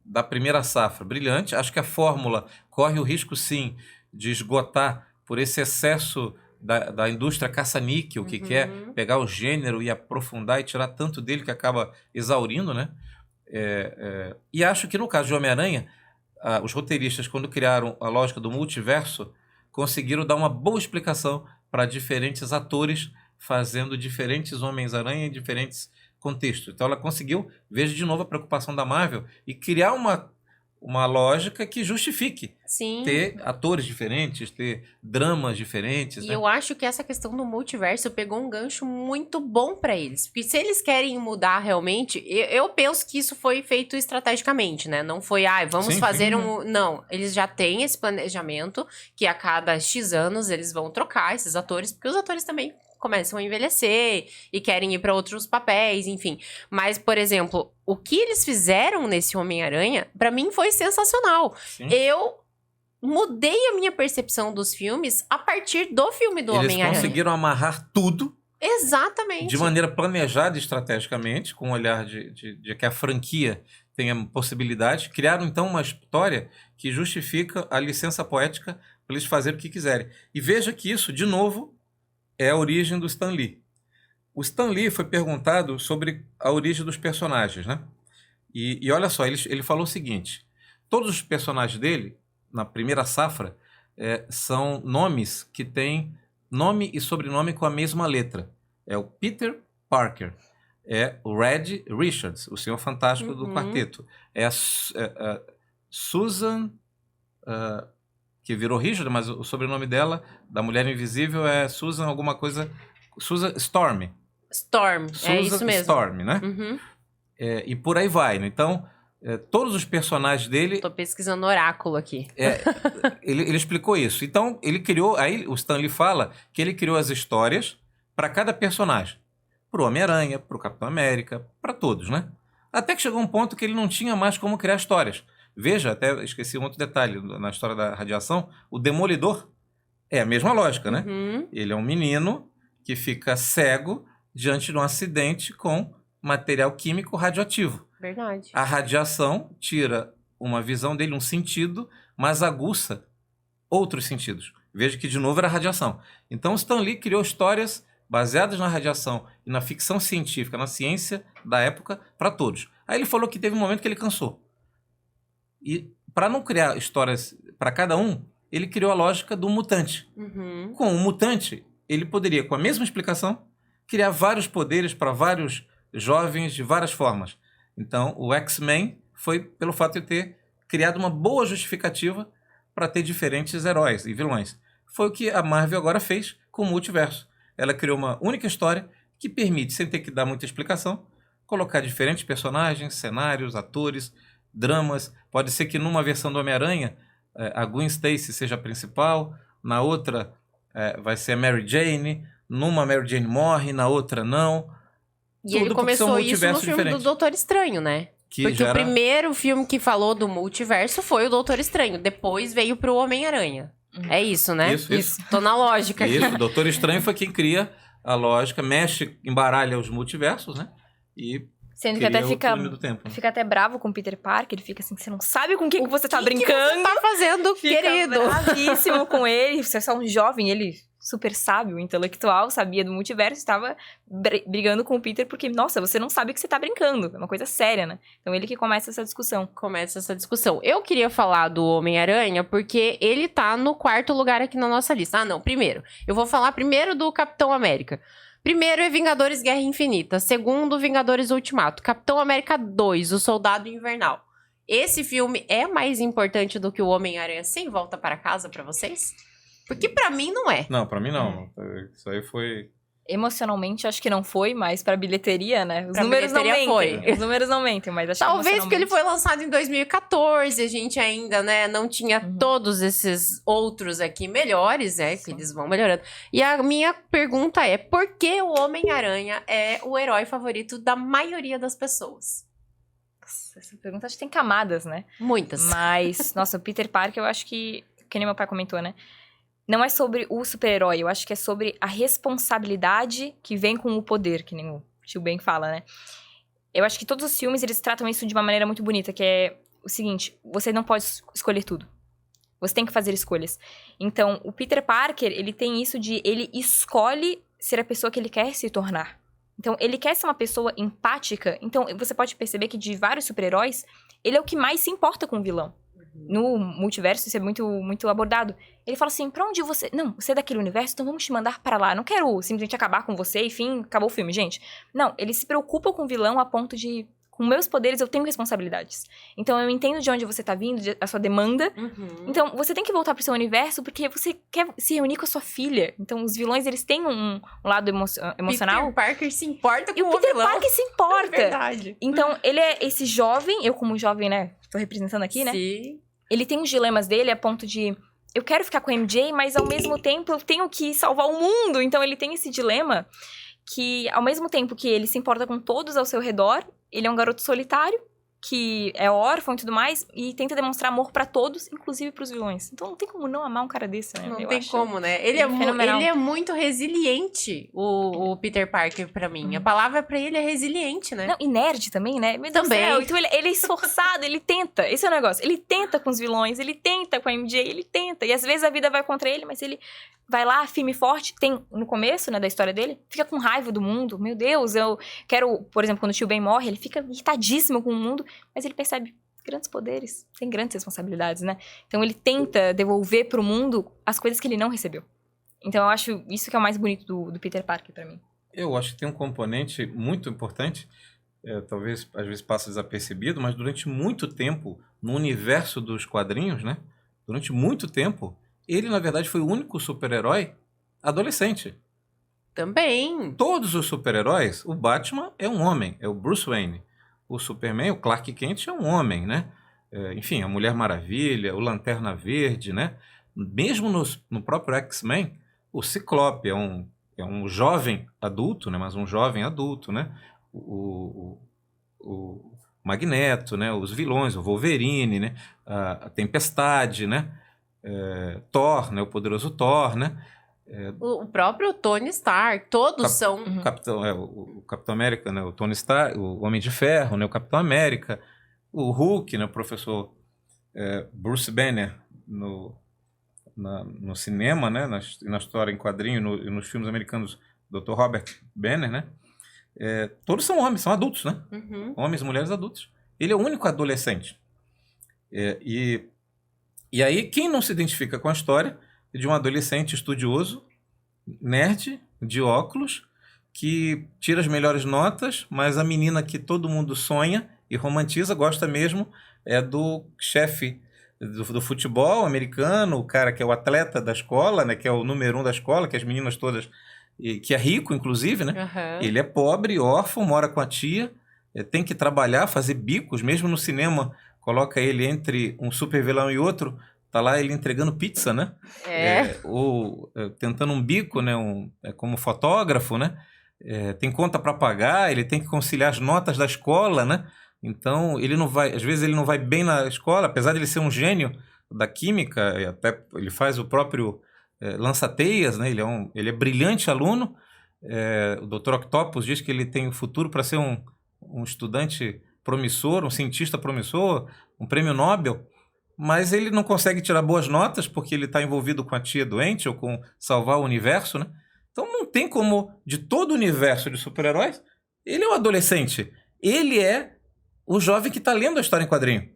da primeira safra, brilhante. Acho que a fórmula corre o risco, sim, de esgotar por esse excesso da indústria caça-níquel, que quer pegar o gênero e aprofundar e tirar tanto dele que acaba exaurindo, né? E acho que no caso de Homem-Aranha, os roteiristas, quando criaram a lógica do multiverso, conseguiram dar uma boa explicação para diferentes atores fazendo diferentes Homens-Aranha em diferentes contextos. Então ela conseguiu, veja de novo a preocupação da Marvel, e criar uma lógica que justifique ter atores diferentes, ter dramas diferentes. E né? eu acho que essa questão do multiverso pegou um gancho muito bom pra eles. Porque se eles querem mudar realmente, eu penso que isso foi feito estrategicamente, né? Não foi, vamos fazer um... Não, eles já têm esse planejamento que a cada X anos eles vão trocar esses atores, porque os atores também começam a envelhecer e querem ir para outros papéis, enfim. Mas, por exemplo, o que eles fizeram nesse Homem-Aranha, para mim foi sensacional. Sim. Eu mudei a minha percepção dos filmes a partir do filme do Homem-Aranha. Eles conseguiram amarrar tudo. Exatamente. De maneira planejada estrategicamente, com o olhar de que a franquia tenha possibilidade. Criaram, então, uma história que justifica a licença poética para eles fazerem o que quiserem. E veja que isso, de novo, é a origem do Stan Lee. O Stan Lee foi perguntado sobre a origem dos personagens, né? E olha só, ele falou o seguinte: todos os personagens dele, na primeira safra, são nomes que têm nome e sobrenome com a mesma letra. É o Peter Parker, é o Red Richards, o Senhor Fantástico do quarteto. É a Susan... que virou Richard, mas o sobrenome dela, da Mulher Invisível, é Susan alguma coisa... Susan Storm. Storm, Susan é isso mesmo. Storm, né? Uhum. E por aí vai, né? Então, todos os personagens dele... Tô pesquisando oráculo aqui. Ele explicou isso. Então, ele criou... Aí o Stan Lee fala que ele criou as histórias para cada personagem. Pro Homem-Aranha, pro Capitão América, para todos, né? Até que chegou um ponto que ele não tinha mais como criar histórias. Veja, até esqueci um outro detalhe na história da radiação, o Demolidor é a mesma lógica, né? Ele é um menino que fica cego diante de um acidente com material químico radioativo. Verdade. A radiação tira uma visão dele, um sentido, mas aguça outros sentidos. Veja que, de novo, era radiação. Então, Stan Lee criou histórias baseadas na radiação e na ficção científica, na ciência da época, para todos. Aí ele falou que teve um momento que ele cansou. E para não criar histórias para cada um, ele criou a lógica do mutante. Com o mutante, ele poderia, com a mesma explicação, criar vários poderes para vários jovens de várias formas. Então, o X-Men foi pelo fato de ter criado uma boa justificativa para ter diferentes heróis e vilões. Foi o que a Marvel agora fez com o multiverso. Ela criou uma única história que permite, sem ter que dar muita explicação, colocar diferentes personagens, cenários, atores, dramas. Pode ser que numa versão do Homem-Aranha a Gwen Stacy seja a principal, na outra vai ser a Mary Jane, numa Mary Jane morre, na outra não. E ele começou isso no filme do Doutor Estranho, né? Porque o primeiro filme que falou do multiverso foi o Doutor Estranho. Depois veio pro Homem-Aranha. É isso, né? Isso. Tô na lógica aqui. Isso, o Doutor Estranho foi quem cria a lógica, mexe, embaralha os multiversos, né? E sendo que até tempo, né? fica até bravo com o Peter Parker, ele fica assim, você não sabe com o que você tá brincando. Que você tá fazendo, fica querido? Bravíssimo com ele, você é só um jovem, ele super sábio, intelectual, sabia do multiverso, estava brigando com o Peter porque, nossa, você não sabe que você tá brincando, é uma coisa séria, né? Então ele que começa essa discussão. Eu queria falar do Homem-Aranha porque ele tá no 4º lugar aqui na nossa lista. Primeiro. Eu vou falar primeiro do Capitão América. Primeiro é Vingadores Guerra Infinita. Segundo, Vingadores Ultimato. Capitão América 2, O Soldado Invernal. Esse filme é mais importante do que o Homem-Aranha Sem Volta para Casa pra vocês? Porque pra mim não é. Não, pra mim não. Isso aí foi... Emocionalmente, acho que não foi, mas pra bilheteria, né? Os pra números não mentem. Foi. Os números não mentem, mas acho Talvez porque ele foi lançado em 2014, a gente ainda, né, não tinha todos esses outros aqui melhores, né? Que eles vão melhorando. E a minha pergunta é, por que o Homem-Aranha é o herói favorito da maioria das pessoas? Essa pergunta acho que tem camadas, né? Muitas. Mas, nossa, o Peter Parker, eu acho que nem meu pai comentou, né? Não é sobre o super-herói, eu acho que é sobre a responsabilidade que vem com o poder, que nem o tio Ben fala, né? Eu acho que todos os filmes, eles tratam isso de uma maneira muito bonita, que é o seguinte, você não pode escolher tudo. Você tem que fazer escolhas. Então, o Peter Parker, ele tem isso de, ele escolhe ser a pessoa que ele quer se tornar. Então, ele quer ser uma pessoa empática. Então, você pode perceber que de vários super-heróis, ele é o que mais se importa com o vilão. No multiverso, isso é muito, muito abordado. Ele fala assim, pra onde você... Não, você é daquele universo, então vamos te mandar para lá. Não quero simplesmente acabar com você e fim, acabou o filme, gente. Não, ele se preocupa com o vilão a ponto de... Com meus poderes, eu tenho responsabilidades. Então, eu entendo de onde você tá vindo, a sua demanda. Então, você tem que voltar pro seu universo porque você quer se reunir com a sua filha. Então, os vilões, eles têm um lado emocional. Peter Parker se importa com o vilão. E o Peter Parker se importa. É verdade. Então, ele é esse jovem, eu como jovem, né, tô representando aqui, né? Sim. Ele tem os dilemas dele a ponto de... Eu quero ficar com a MJ, mas ao mesmo tempo eu tenho que salvar o mundo. Então, ele tem esse dilema que, ao mesmo tempo que ele se importa com todos ao seu redor, ele é um garoto solitário, que é órfão e tudo mais, e tenta demonstrar amor pra todos, inclusive pros vilões. Então não tem como não amar um cara desse, né? Não tem como, né? Ele é muito resiliente, o Peter Parker, pra mim. A palavra pra ele é resiliente, né? Não, e nerd também, né? Meu Deus do céu. Então ele é esforçado, ele tenta. Esse é o negócio. Ele tenta com os vilões, ele tenta com a MJ, ele tenta. E às vezes a vida vai contra ele, mas ele vai lá, firme e forte. Tem, no começo, né, da história dele, fica com raiva do mundo. Meu Deus, eu quero... Por exemplo, quando o tio Ben morre, ele fica irritadíssimo com o mundo, mas ele percebe grandes poderes, tem grandes responsabilidades, né? Então ele tenta devolver pro mundo as coisas que ele não recebeu. Então eu acho isso que é o mais bonito do Peter Parker pra mim. Eu acho que tem um componente muito importante, talvez às vezes passa desapercebido, mas durante muito tempo, no universo dos quadrinhos, né? Durante muito tempo, ele na verdade foi o único super-herói adolescente. Também. Todos os super-heróis, o Batman é um homem, é o Bruce Wayne. O Superman, o Clark Kent é um homem, né? Enfim, a Mulher Maravilha, o Lanterna Verde, né? Mesmo no próprio X-Men, o Ciclope é um jovem adulto, né? Mas um jovem adulto, né? O Magneto, né? Os vilões, o Wolverine, né? A Tempestade, né? Thor, né? O poderoso Thor, né? O próprio Tony Stark, todos são... O Capitão América, né? O Tony Stark, o Homem de Ferro, né? O Capitão América, o Hulk, né? O professor Bruce Banner no cinema, né? Na história em quadrinho e nos filmes americanos, Dr. Robert Banner, né? Todos são homens, são adultos, né? Homens e mulheres adultos. Ele é o único adolescente. E aí, quem não se identifica com a história de um adolescente estudioso, nerd, de óculos, que tira as melhores notas, mas a menina que todo mundo sonha e romantiza, gosta mesmo, é do chefe do futebol americano, o cara que é o atleta da escola, né, que é o número 1 da escola, que as meninas todas... que é rico, inclusive, né? Ele é pobre, órfão, mora com a tia, tem que trabalhar, fazer bicos, mesmo no cinema, coloca ele entre um super vilão e outro, tá lá ele entregando pizza, né? Ou tentando um bico, né? Como fotógrafo, né? Tem conta para pagar, ele tem que conciliar as notas da escola, né? Então, ele não vai, às vezes ele não vai bem na escola, apesar de ele ser um gênio da química, e até ele faz o próprio lança-teias, né? Ele é brilhante aluno. O Dr. Octopus diz que ele tem o futuro para ser um estudante promissor, um cientista promissor, um prêmio Nobel, mas ele não consegue tirar boas notas porque ele está envolvido com a tia doente ou com salvar o universo, né? Então não tem como, de todo o universo de super-heróis, ele é um adolescente. Ele é o jovem que está lendo a história em quadrinho.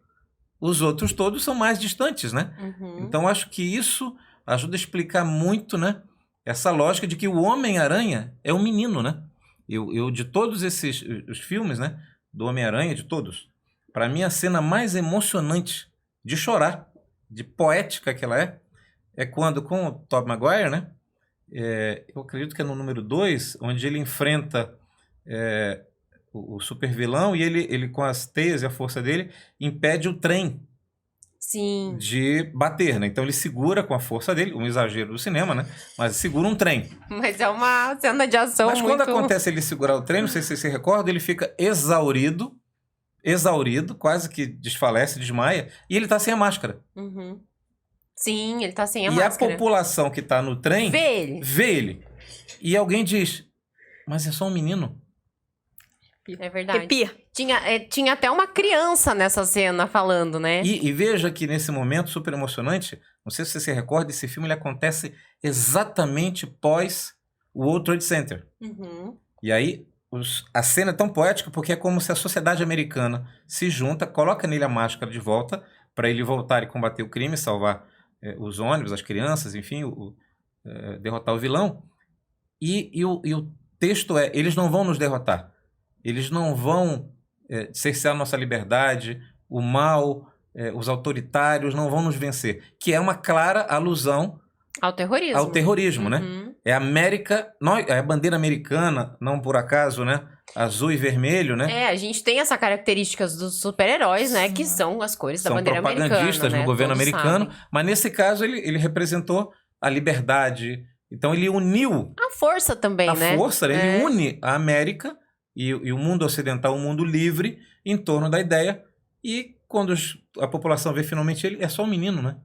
Os outros todos são mais distantes, né? Então acho que isso ajuda a explicar muito, né? Essa lógica de que o Homem-Aranha é um menino, né? Eu de todos os filmes, né? Do Homem-Aranha, de todos, para mim a cena mais emocionante de chorar, de poética que ela é quando, com o Tobey Maguire, né? Eu acredito que é no número 2, onde ele enfrenta o super vilão e ele com as teias e a força dele impede o trem Sim. de bater, né? Então ele segura com a força dele, um exagero do cinema, né? Mas segura um trem. Mas é uma cena de ação Mas muito... quando acontece ele segurar o trem, não sei se você se recorda, ele fica exaurido, quase que desfalece, desmaia, e ele tá sem a máscara. Sim, ele tá sem a e máscara. E a população que tá no trem vê ele. E alguém diz, mas é só um menino. É verdade. Arrepia. Tinha até uma criança nessa cena falando, né? E veja que nesse momento super emocionante, não sei se você se recorda, esse filme ele acontece exatamente pós o World Trade Center. E aí a cena é tão poética porque é como se a sociedade americana se junta, coloca nele a máscara de volta para ele voltar e combater o crime, salvar os ônibus, as crianças, enfim, derrotar o vilão. E o texto eles não vão nos derrotar. Eles não vão cercear nossa liberdade, o mal, os autoritários não vão nos vencer. Que é uma clara alusão ao terrorismo. Né? É a bandeira americana, não por acaso, né? Azul e vermelho, né? A gente tem essa característica dos super-heróis, né? Que são as cores da bandeira americana. São propagandistas no governo Todos americano, sabem. mas nesse caso ele representou a liberdade. Então ele uniu a força também, né? A força, ele une a América e o mundo ocidental, o mundo livre, em torno da ideia. E quando a população vê finalmente ele, é só um menino, né?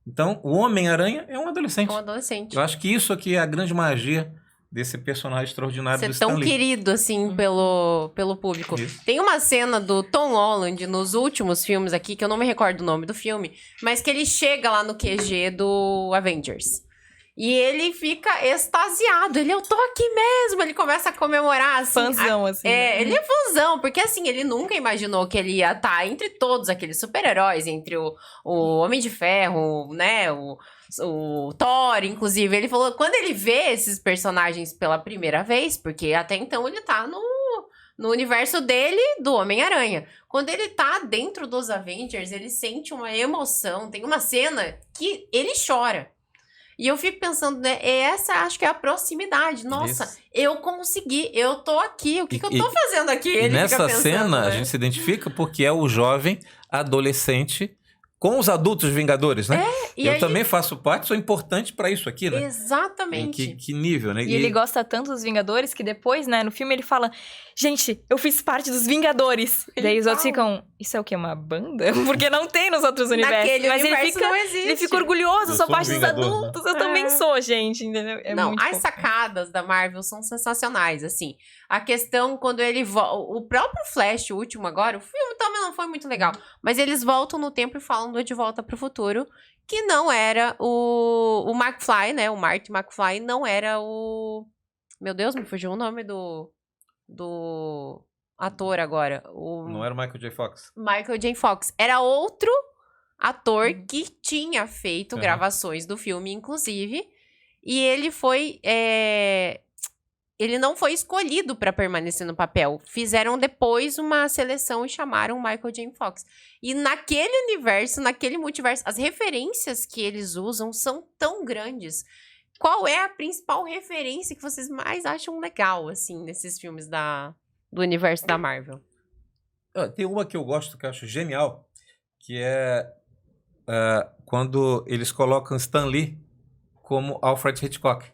Então, o Homem-Aranha é um adolescente. É um adolescente. Eu acho que isso aqui é a grande magia desse personagem extraordinário do Stan Lee. Ser tão querido, assim, pelo público. Isso. Tem uma cena do Tom Holland nos últimos filmes aqui, que eu não me recordo o nome do filme, mas que ele chega lá no QG do Avengers. E ele fica extasiado. Eu tô aqui mesmo. Ele começa a comemorar, assim. Fãzão, assim. né? Ele é fãzão, porque assim, ele nunca imaginou que ele ia estar entre todos aqueles super-heróis, entre o Homem de Ferro, né, o Thor, inclusive. Ele falou, quando ele vê esses personagens pela primeira vez, porque até então ele tá no universo dele, do Homem-Aranha. Quando ele tá dentro dos Avengers, ele sente uma emoção. Tem uma cena que ele chora. E eu fico pensando, né, essa acho que é a proximidade. Nossa, Isso. eu consegui, eu tô aqui, o que eu tô fazendo aqui? E Ele nessa fica pensando, cena né? a gente se identifica porque é o jovem adolescente com os adultos Vingadores, né? E eu aí- também faço parte, sou importante pra isso aqui, né? Exatamente. Que nível, né? E ele gosta tanto dos Vingadores que depois, né, no filme ele fala: gente, eu fiz parte dos Vingadores. E daí os outros ficam: isso é o quê? Uma banda? Porque não tem nos outros universos. Naquele Mas universo não existe. ele fica orgulhoso, Eu sou sou um parte dos Vingador, né? adultos. Eu também sou, gente, entendeu? É Não, muito as fofo. sacadas da Marvel são sensacionais, assim. A questão quando ele o próprio Flash, o último agora, o filme também não foi muito legal, mas eles voltam no tempo e falam do De Volta pro Futuro, que não era o McFly, né? O Marty McFly não era o... Meu Deus, me fugiu o nome do ator agora. Não era o Michael J. Fox. Michael J. Fox. Era outro ator que tinha feito Uhum. gravações do filme, inclusive. E ele foi... Ele não foi escolhido para permanecer no papel. Fizeram depois uma seleção e chamaram o Michael J. Fox. E naquele universo, naquele multiverso, as referências que eles usam são tão grandes. Qual é a principal referência que vocês mais acham legal, assim, nesses filmes do universo da Marvel? Tem uma que eu gosto, que eu acho genial, que é quando eles colocam Stan Lee como Alfred Hitchcock.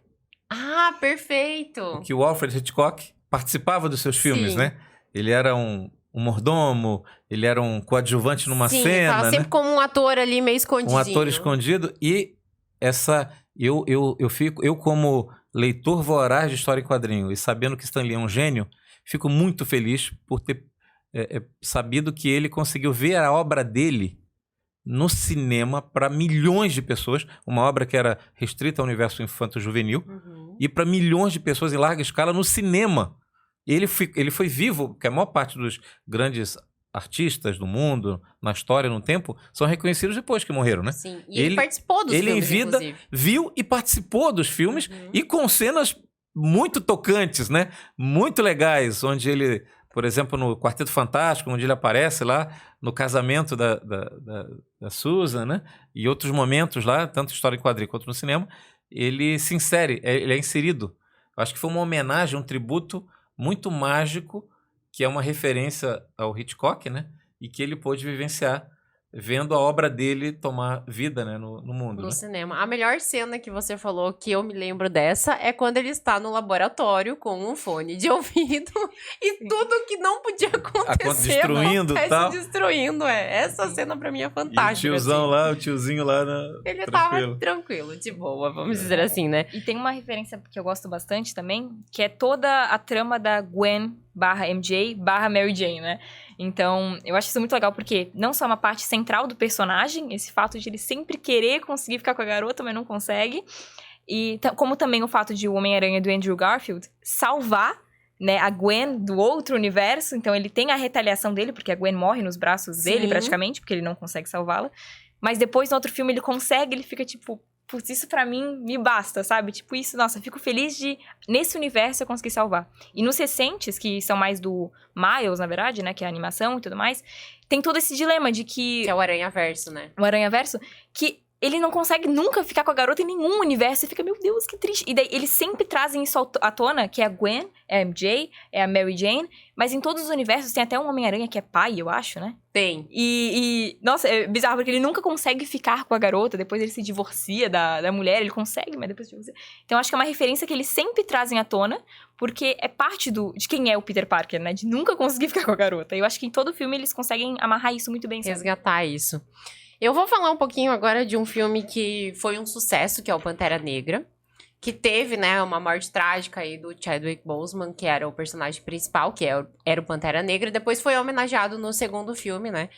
Ah, perfeito! Que o Alfred Hitchcock participava dos seus filmes, Sim. né? Ele era um mordomo, ele era um coadjuvante numa Sim, cena, tava sempre né? como um ator ali meio escondidinho. Um ator escondido. E eu como leitor voraz de história em quadrinho e sabendo que Stan Lee é um gênio, fico muito feliz por ter sabido que ele conseguiu ver a obra dele no cinema para milhões de pessoas, uma obra que era restrita ao universo infanto-juvenil, e para milhões de pessoas em larga escala no cinema. Ele foi vivo, porque a maior parte dos grandes artistas do mundo, na história, no tempo, são reconhecidos depois que morreram, né? Sim, e ele participou dos filmes, em vida, inclusive. viu e participou dos filmes, e com cenas muito tocantes, né? Muito legais, onde ele, por exemplo, no Quarteto Fantástico, onde ele aparece lá no casamento da Susan, né? E outros momentos lá, tanto história em quadrinho quanto no cinema, ele se insere, ele é inserido. Acho que foi uma homenagem, um tributo muito mágico, que é uma referência ao Hitchcock, né? E que ele pôde vivenciar vendo a obra dele tomar vida, né, no mundo. No né? cinema. A melhor cena que você falou, que eu me lembro dessa, é quando ele está no laboratório com um fone de ouvido e tudo que não podia acontecer destruindo e tal. destruindo, Essa cena pra mim é fantástica. E o assim. tiozinho lá, Ele tranquilo. tava tranquilo, de boa, vamos dizer assim, né? E tem uma referência que eu gosto bastante também, que é toda a trama da Gwen /MJ /Mary Jane, né? Então, eu acho isso muito legal, porque não só uma parte central do personagem, esse fato de ele sempre querer conseguir ficar com a garota, mas não consegue, e como também o fato de o Homem-Aranha do Andrew Garfield salvar, né, a Gwen do outro universo, então ele tem a retaliação dele, porque a Gwen morre nos braços dele, Sim. praticamente, porque ele não consegue salvá-la, mas depois no outro filme ele consegue, ele fica tipo... Putz, isso pra mim me basta, sabe? Tipo, isso, nossa, fico feliz de, nesse universo, eu conseguir salvar. E nos recentes, que são mais do Miles, na verdade, né? Que é a animação e tudo mais, tem todo esse dilema de que... Que é o Aranhaverso, né? O Aranhaverso, que ele não consegue nunca ficar com a garota em nenhum universo. Você fica, meu Deus, que triste. E daí, eles sempre trazem isso à tona, que é a Gwen, é a MJ, é a Mary Jane. Mas em todos os universos tem até um Homem-Aranha que é pai, eu acho, né? Tem. Nossa, é bizarro, porque ele nunca consegue ficar com a garota. Depois ele se divorcia da mulher, ele consegue, mas depois se divorcia. Então, eu acho que é uma referência que eles sempre trazem à tona, porque é parte de quem é o Peter Parker, né? De nunca conseguir ficar com a garota. Eu acho que em todo filme eles conseguem amarrar isso muito bem, sabe? Resgatar isso. Eu vou falar um pouquinho agora de um filme que foi um sucesso, que é o Pantera Negra. Que teve, né, uma morte trágica aí do Chadwick Boseman, que era o personagem principal, que era o Pantera Negra. Depois foi homenageado no segundo filme, né?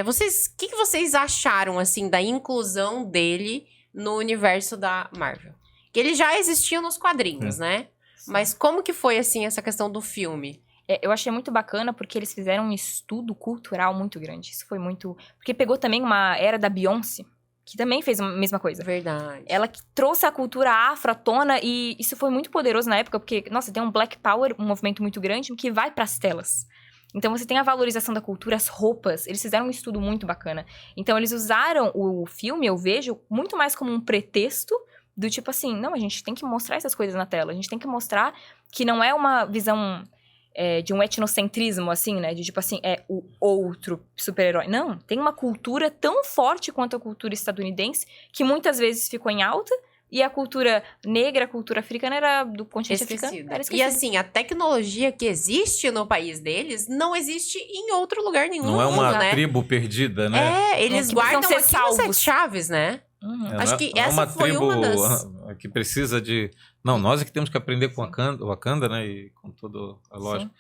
O que vocês acharam, assim, da inclusão dele no universo da Marvel? Que ele já existia nos quadrinhos, né? Sim. Mas como que foi, assim, essa questão do filme? Eu achei muito bacana porque eles fizeram um estudo cultural muito grande. Isso foi muito... Porque pegou também uma era da Beyoncé, que também fez a mesma coisa. Verdade. Ela que trouxe a cultura afro à tona e isso foi muito poderoso na época, porque, nossa, tem um Black Power, um movimento muito grande, que vai pras telas. Então, você tem a valorização da cultura, as roupas, eles fizeram um estudo muito bacana. Então, eles usaram o filme, eu vejo, muito mais como um pretexto do tipo assim, não, a gente tem que mostrar essas coisas na tela, a gente tem que mostrar que não é uma visão... de um etnocentrismo, assim, né? De tipo assim, é o outro super-herói. Não, tem uma cultura tão forte quanto a cultura estadunidense, que muitas vezes ficou em alta, e a cultura negra, a cultura africana era do continente africano. Era esquecida. E assim, a tecnologia que existe no país deles não existe em outro lugar nenhum. Não é uma né? tribo perdida, né? Eles que guardam ser aqui salvos. nas Sete Chaves, né? Acho que essa foi uma das... que precisa de... Não, nós é que temos que aprender com o Wakanda, né? E com toda a lógica.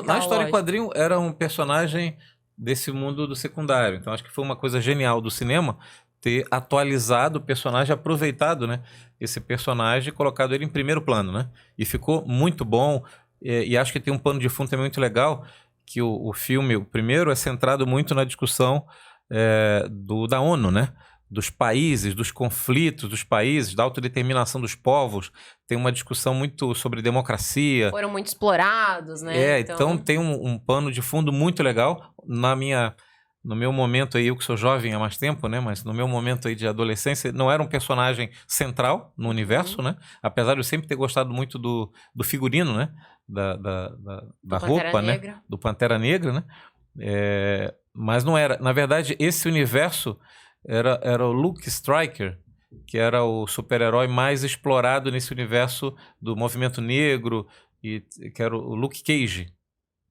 Na história em quadrinho, era um personagem desse mundo do secundário. Então, acho que foi uma coisa genial do cinema ter atualizado o personagem, aproveitado, né? Esse personagem e colocado ele em primeiro plano, né? E ficou muito bom. E acho que tem um pano de fundo também muito legal, que o filme, o primeiro, é centrado muito na discussão da ONU, né? Dos países, dos conflitos dos países, da autodeterminação dos povos. Tem uma discussão muito sobre democracia. Foram muito explorados, né? Então tem um pano de fundo muito legal. No meu momento aí, eu que sou jovem há mais tempo, né? Mas no meu momento aí de adolescência, não era um personagem central no universo, né? Apesar de eu sempre ter gostado muito do figurino, né? Da roupa, né? Do Pantera Negra, né? Mas não era. Na verdade, esse universo era o Luke Stryker, que era o super-herói mais explorado nesse universo do movimento negro, que era o Luke Cage.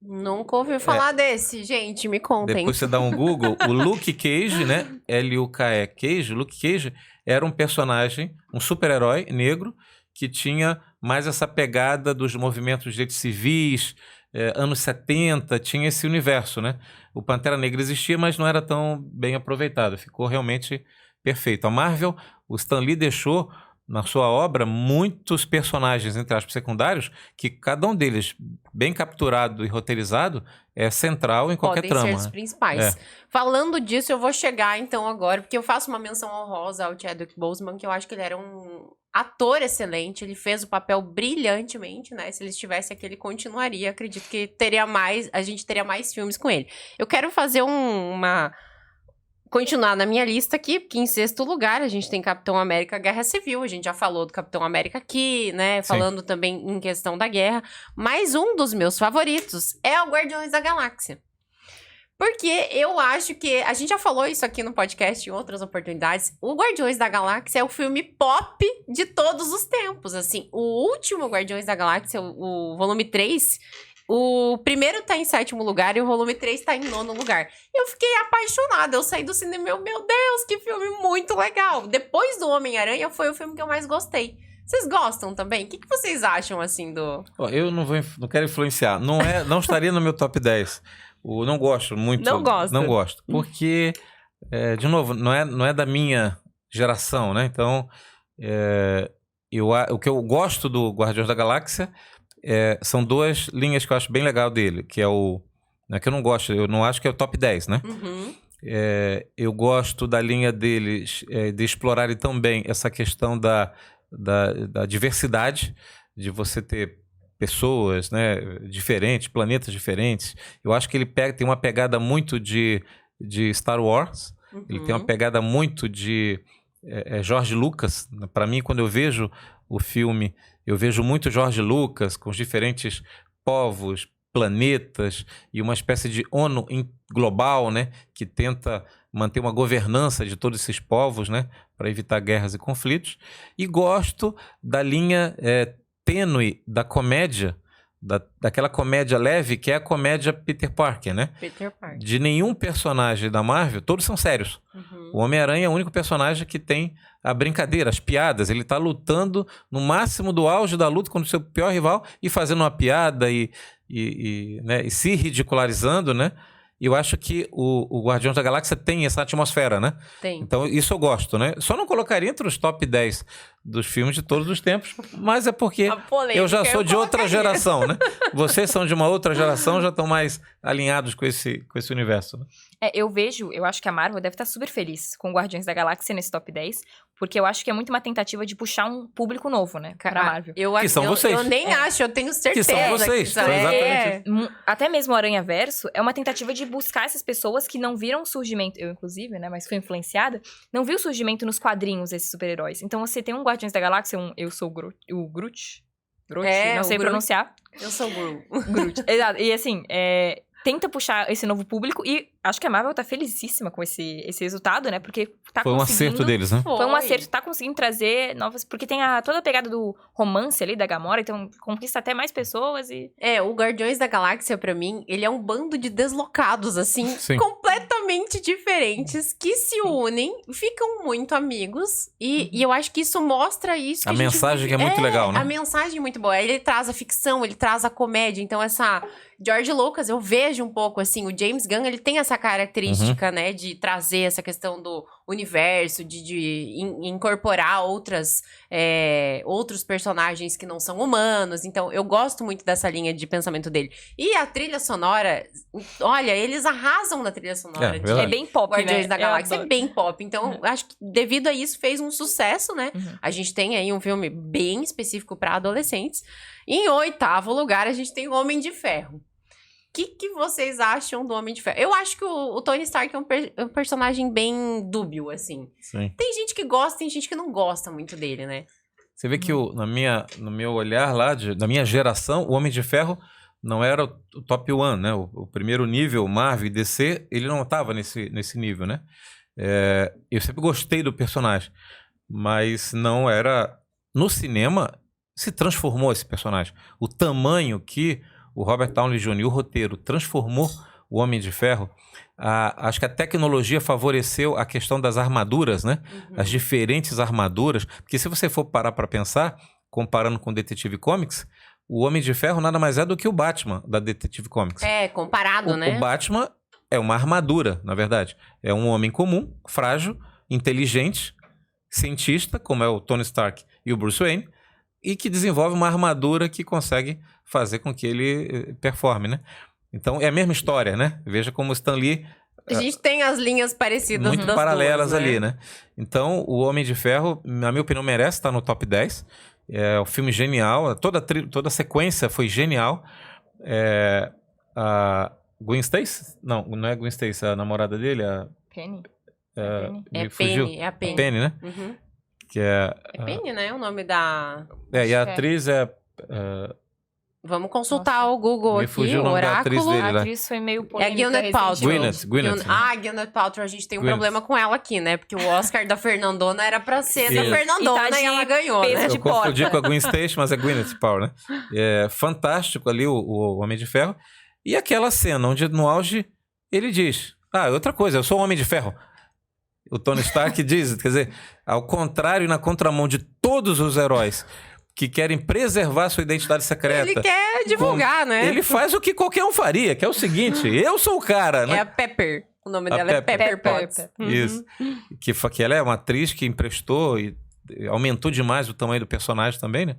Nunca ouvi falar desse, gente, me contem. Depois você dá um Google, o Luke Cage, né? L-U-K-E Cage, Luke Cage era um personagem, um super-herói negro, que tinha mais essa pegada dos movimentos de direitos civis, anos 70, tinha esse universo, né? O Pantera Negra existia, mas não era tão bem aproveitado. Ficou realmente perfeito. A Marvel, o Stan Lee deixou na sua obra muitos personagens, entre aspas, secundários, que cada um deles, bem capturado e roteirizado, é central em qualquer trama. Podem ser os principais. Falando disso, eu vou chegar então agora, porque eu faço uma menção honrosa ao Chadwick Boseman, que eu acho que ele era um ator excelente, ele fez o papel brilhantemente, né? Se ele estivesse aqui, ele continuaria. Acredito que a gente teria mais filmes com ele. Eu quero fazer continuar na minha lista aqui, porque em sexto lugar a gente tem Capitão América Guerra Civil. A gente já falou do Capitão América aqui, né? Falando também em questão da guerra. Mas um dos meus favoritos é o Guardiões da Galáxia. Porque eu acho que... A gente já falou isso aqui no podcast em outras oportunidades. O Guardiões da Galáxia é o filme pop de todos os tempos, assim. O último Guardiões da Galáxia, o volume 3... O primeiro tá em 7º lugar e o volume 3 tá em 9º lugar. Eu fiquei apaixonada. Eu saí do cinema e meu Deus, que filme muito legal. Depois do Homem-Aranha, foi o filme que eu mais gostei. Vocês gostam também? O que vocês acham, assim, do... Eu não quero influenciar. Não estaria no meu top 10. Não gosto muito. Não gosto. Não gosto. Porque, de novo, não é da minha geração, né? Então, o que eu gosto do Guardiões da Galáxia... são duas linhas que eu acho bem legal dele, que é o... Não é que eu não gosto, eu não acho que é o top 10, né? Uhum. Eu gosto da linha deles de explorarem também essa questão da diversidade, de você ter pessoas, né, diferentes, planetas diferentes. Eu acho que ele tem uma pegada muito de Star Wars, ele tem uma pegada muito de George Lucas. Para mim, quando eu vejo o filme... Eu vejo muito George Lucas com os diferentes povos, planetas e uma espécie de ONU global, né, que tenta manter uma governança de todos esses povos, né, para evitar guerras e conflitos. E gosto da linha tênue da comédia, daquela comédia leve que é a comédia Peter Parker, né? Peter Parker. De nenhum personagem da Marvel, todos são sérios. O Homem-Aranha é o único personagem que tem a brincadeira, as piadas. Ele tá lutando no máximo do auge da luta contra o seu pior rival e fazendo uma piada né, e se ridicularizando, né? Eu acho que o Guardiões da Galáxia tem essa atmosfera, né? Tem. Então, isso eu gosto, né? Só não colocaria entre os top 10 dos filmes de todos os tempos, mas é porque eu já sou de outra geração, né? Vocês são de uma outra geração, já estão mais alinhados com esse universo, né? Eu acho que a Marvel deve estar super feliz com Guardiões da Galáxia nesse top 10, porque eu acho que é muito uma tentativa de puxar um público novo, né, pra Marvel. Que são vocês. Eu nem acho, eu tenho certeza. Que são vocês, que são exatamente. Até mesmo o Aranhaverso é uma tentativa de buscar essas pessoas que não viram o surgimento, eu inclusive, né, mas fui influenciada, não viu o surgimento nos quadrinhos desses super-heróis. Então você tem um Guardiões da Galáxia, eu sou o Groot, não sei pronunciar. Eu sou o Groot. Exato, e assim, tenta puxar esse novo público e acho que a Marvel tá felicíssima com esse resultado, né? Porque tá Foi um acerto deles, né? Foi um acerto, tá conseguindo trazer novas... Porque tem toda a pegada do romance ali da Gamora, então conquista até mais pessoas e... o Guardiões da Galáxia, pra mim, ele é um bando de deslocados, assim, Sim. completamente diferentes, que se unem, ficam muito amigos, e eu acho que isso mostra isso. A mensagem que é muito legal, né? A mensagem é muito boa. Ele traz a ficção, ele traz a comédia, então essa... George Lucas, eu vejo um pouco, assim, o James Gunn, ele tem essa característica, né, de trazer essa questão do universo, de incorporar outros personagens que não são humanos, então eu gosto muito dessa linha de pensamento dele. E a trilha sonora, olha, eles arrasam na trilha sonora. É bem pop, Guardiões da Galáxia é bem pop, então acho que devido a isso fez um sucesso, né? A gente tem aí um filme bem específico para adolescentes. Em 8º lugar, a gente tem o Homem de Ferro. O que vocês acham do Homem de Ferro? Eu acho que o Tony Stark é um personagem bem dúbio, assim. Sim. Tem gente que gosta, tem gente que não gosta muito dele, né? Você vê que no meu olhar lá, da minha geração, o Homem de Ferro não era o top one, né? O primeiro nível, Marvel e DC, ele não estava nesse nível, né? Eu sempre gostei do personagem, mas não era... No cinema, se transformou esse personagem. O tamanho que o Robert Downey Jr. e o roteiro transformou o Homem de Ferro, acho que a tecnologia favoreceu a questão das armaduras, né? As diferentes armaduras. Porque se você for parar para pensar, comparando com Detective Comics, o Homem de Ferro nada mais é do que o Batman da Detective Comics. Comparado, né? O Batman é uma armadura, na verdade. É um homem comum, frágil, inteligente, cientista, como é o Tony Stark e o Bruce Wayne, e que desenvolve uma armadura que consegue fazer com que ele performe, né? Então, é a mesma história, né? Veja como o Stan Lee... A gente tem as linhas parecidas muito das paralelas duas, ali, né? Então, o Homem de Ferro, na minha opinião, merece estar no top 10. É um filme genial. Toda a sequência foi genial. A Gwen Stacy? Não é Gwen Stacy, a namorada dele. Penny. É fugiu. Penny, é a Penny. A Penny, né? Uhum. Que é Penny, né? O nome da... e a atriz Vamos consultar o Google me aqui, fugiu o o nome da atriz oráculo. dele, A né? atriz foi meio É a polêmica Gwyneth Paltrow. recentemente. Gwyneth, né? Gwyneth Paltrow, a gente tem um Gwyneth. problema com ela aqui, né? Porque o Oscar da Fernandona era pra ser da Isso. Fernandona E tá e de ela ganhou, peso né? de Eu confundi porta. com a Gwen Stacy, mas é Gwyneth Paltrow, né? É fantástico ali o Homem de Ferro. E aquela cena onde no auge ele diz: outra coisa, eu sou o Homem de Ferro. O Tony Stark diz, quer dizer, ao contrário e na contramão de todos os heróis que querem preservar sua identidade secreta. Ele quer divulgar, né? Ele faz o que qualquer um faria, que é o seguinte: eu sou o cara, né? É a Pepper. O nome A dela é Pepper Pepper. Potts. Isso. Que ela é uma atriz que emprestou e aumentou demais o tamanho do personagem também, né?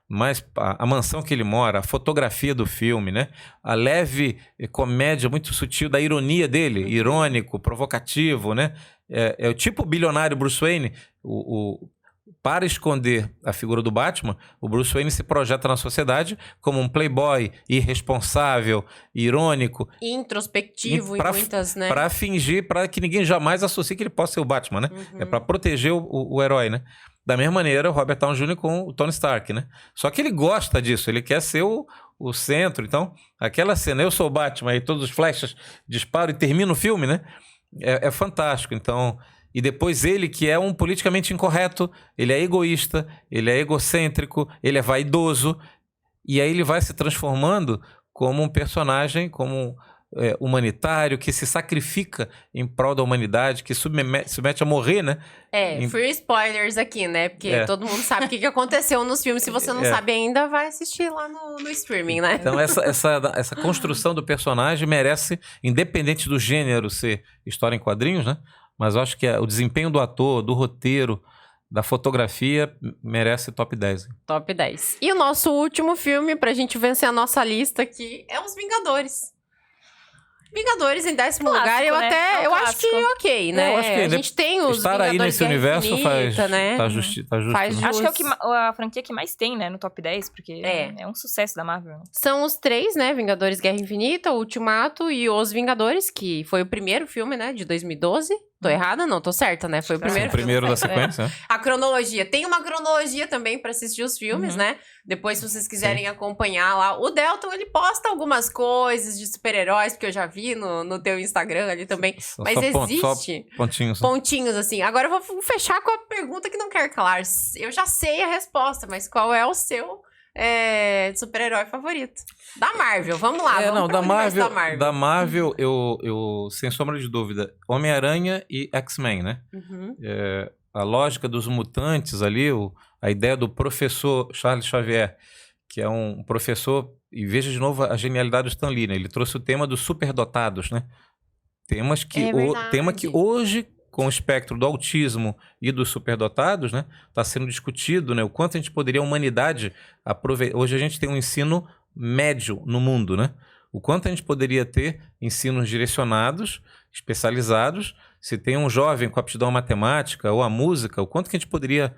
Mas a mansão que ele mora, a fotografia do filme, né? A leve comédia muito sutil da ironia dele, irônico, provocativo, né? É o tipo bilionário Bruce Wayne. Para esconder a figura do Batman, o Bruce Wayne se projeta na sociedade como um playboy irresponsável, irônico. Introspectivo em muitas, né? Para fingir, para que ninguém jamais associe que ele possa ser o Batman, né? É para proteger o herói, né? Da mesma maneira, o Robert Downey Jr. com o Tony Stark, né? Só que ele gosta disso, ele quer ser o centro. Então, aquela cena, eu sou o Batman, e todos os flechas disparam e termina o filme, né? É fantástico. Então, e depois ele, que é um politicamente incorreto, ele é egoísta, ele é egocêntrico, ele é vaidoso, e aí ele vai se transformando como um personagem, como humanitário, que se sacrifica em prol da humanidade, que submete a morrer, né? Free spoilers aqui, né? Porque todo mundo sabe o que aconteceu nos filmes. Se você não sabe ainda, vai assistir lá no streaming, né? Então, essa construção do personagem merece, independente do gênero ser história em quadrinhos, né? Mas eu acho que o desempenho do ator, do roteiro, da fotografia, merece top 10. Top 10. E o nosso último filme, pra gente vencer a nossa lista aqui, é Os Vingadores. Vingadores em 10º lugar, eu né? até, eu acho que ok, né? Eu acho que a gente tem os estar Vingadores aí nesse Guerra universo Infinita, né? tá justo. Faz né? Acho que é a franquia que mais tem, né, no top 10, porque É. é um sucesso da Marvel. São os 3, né? Vingadores Guerra Infinita, Ultimato e Os Vingadores, que foi o primeiro filme, né? De 2012. Tô errada? Não, tô certa, né? Foi o primeiro O primeiro da filme. sequência, né? A cronologia. Tem uma cronologia também pra assistir os filmes, né? Depois, se vocês quiserem acompanhar lá. O Delton, ele posta algumas coisas de super-heróis, que eu já vi no teu Instagram ali também. Mas existe Pontinhos. pontinhos, assim. Agora eu vou fechar com a pergunta que não quer calar. Eu já sei a resposta, mas qual é o seu super-herói favorito? Da Marvel, vamos lá. Vamos Da pro universo Marvel. Da Marvel, eu sem sombra de dúvida, Homem-Aranha e X-Men, né? Uhum. A lógica dos mutantes ali, a ideia do professor Charles Xavier, que é um professor, e veja de novo a genialidade do Stan Lee, né? Ele trouxe o tema dos superdotados, né? Tema que hoje, com o espectro do autismo e dos superdotados, né, está sendo discutido, né, o quanto a gente poderia, a humanidade, aproveitar. Hoje a gente tem um ensino médio no mundo, né? O quanto a gente poderia ter ensinos direcionados, especializados. Se tem um jovem com aptidão à matemática ou à música, o quanto que a gente poderia...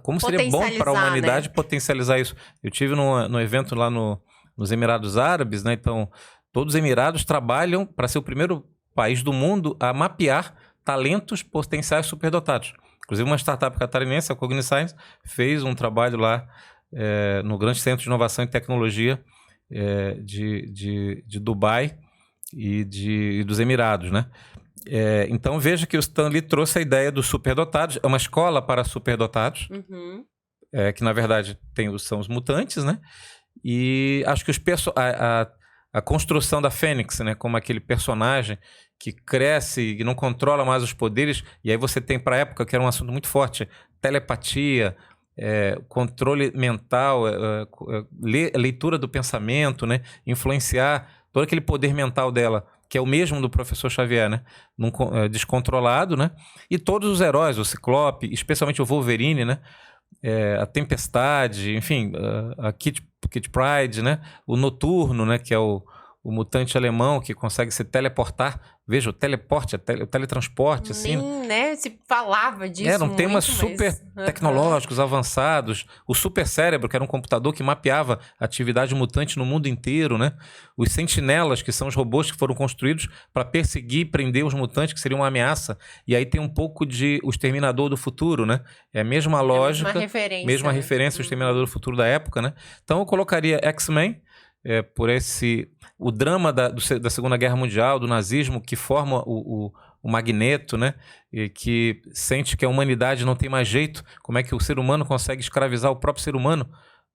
Como seria bom para a humanidade, né, potencializar isso. Eu tive no evento lá nos Emirados Árabes, né? Então, todos os Emirados trabalham para ser o primeiro país do mundo a mapear talentos potenciais superdotados. Inclusive, uma startup catarinense, a Cogniscience, fez um trabalho lá no Grande Centro de Inovação e Tecnologia de Dubai e dos Emirados, né? Então veja que o Stan Lee trouxe a ideia dos superdotados, é uma escola para superdotados, que na verdade são os mutantes, né? E acho que a construção da Fênix, né, como aquele personagem que cresce e não controla mais os poderes, e aí você tem para a época, que era um assunto muito forte, telepatia, controle mental, leitura do pensamento, né, influenciar todo aquele poder mental dela, que é o mesmo do professor Xavier, né, descontrolado, né, e todos os heróis, o Ciclope, especialmente o Wolverine, né, a Tempestade, enfim, a Kitty Pryde, né? O Noturno, né? Que é o mutante alemão que consegue se teleportar. Veja, o teleporte, o teletransporte, assim. Né? Se falava disso Eram muito, temas super tecnológicos, avançados. O super cérebro, que era um computador que mapeava a atividade mutante no mundo inteiro, né? Os sentinelas, que são os robôs que foram construídos para perseguir e prender os mutantes, que seriam uma ameaça. E aí tem um pouco de O Exterminador do Futuro, né? É a mesma lógica, mesma referência ao Exterminador do Futuro da época, né? Então eu colocaria X-Men, por o drama da Segunda Guerra Mundial, do nazismo, que forma o Magneto, né? E que sente que a humanidade não tem mais jeito, como é que o ser humano consegue escravizar o próprio ser humano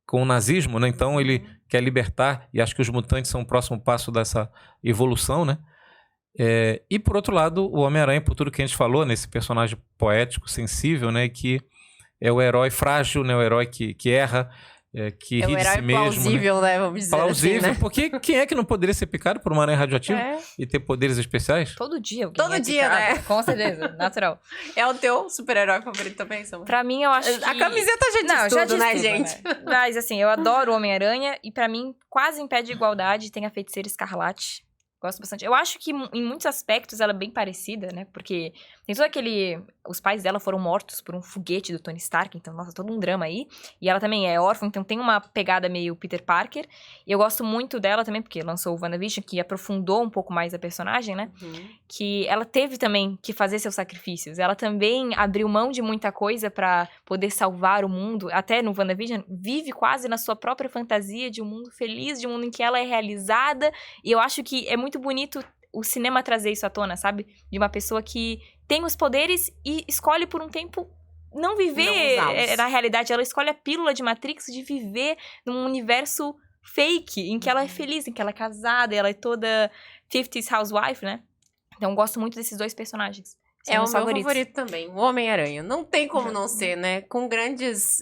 com o nazismo, né? Então ele quer libertar, e acho que os mutantes são o próximo passo dessa evolução, né? E por outro lado, o Homem-Aranha, por tudo que a gente falou, nesse personagem poético, sensível, né? Que é o herói frágil, né? O herói que erra, que ri de si mesmo. Plausível, né? Vamos dizer plausível, assim, né? Porque quem é que não poderia ser picado por uma aranha radioativa e ter poderes especiais? Todo dia. Todo dia, picado, né? Com certeza, natural. É o teu super-herói favorito também, Samuel? Pra mim, eu acho que... A camiseta já diz tudo, né, gente? Né? Mas, assim, eu adoro o Homem-Aranha e pra mim, quase em pé de igualdade, tem a Feiticeira Escarlate. Gosto bastante. Eu acho que em muitos aspectos ela é bem parecida, né? Porque tem todo aquele... Os pais dela foram mortos por um foguete do Tony Stark, então, nossa, todo um drama aí. E ela também é órfã, então tem uma pegada meio Peter Parker. E eu gosto muito dela também, porque lançou o WandaVision, que aprofundou um pouco mais a personagem, né? Que ela teve também que fazer seus sacrifícios. Ela também abriu mão de muita coisa pra poder salvar o mundo. Até no WandaVision, vive quase na sua própria fantasia de um mundo feliz, de um mundo em que ela é realizada. E eu acho que é muito bonito o cinema trazer isso à tona, sabe? De uma pessoa que tem os poderes e escolhe por um tempo não viver na realidade. Ela escolhe a pílula de Matrix de viver num universo fake, em que ela é feliz, em que ela é casada, ela é toda 50s housewife, né? Então eu gosto muito desses dois personagens. São o meus meu favoritos. favorito também, o Homem-Aranha. Não tem como não ser, né? Com grandes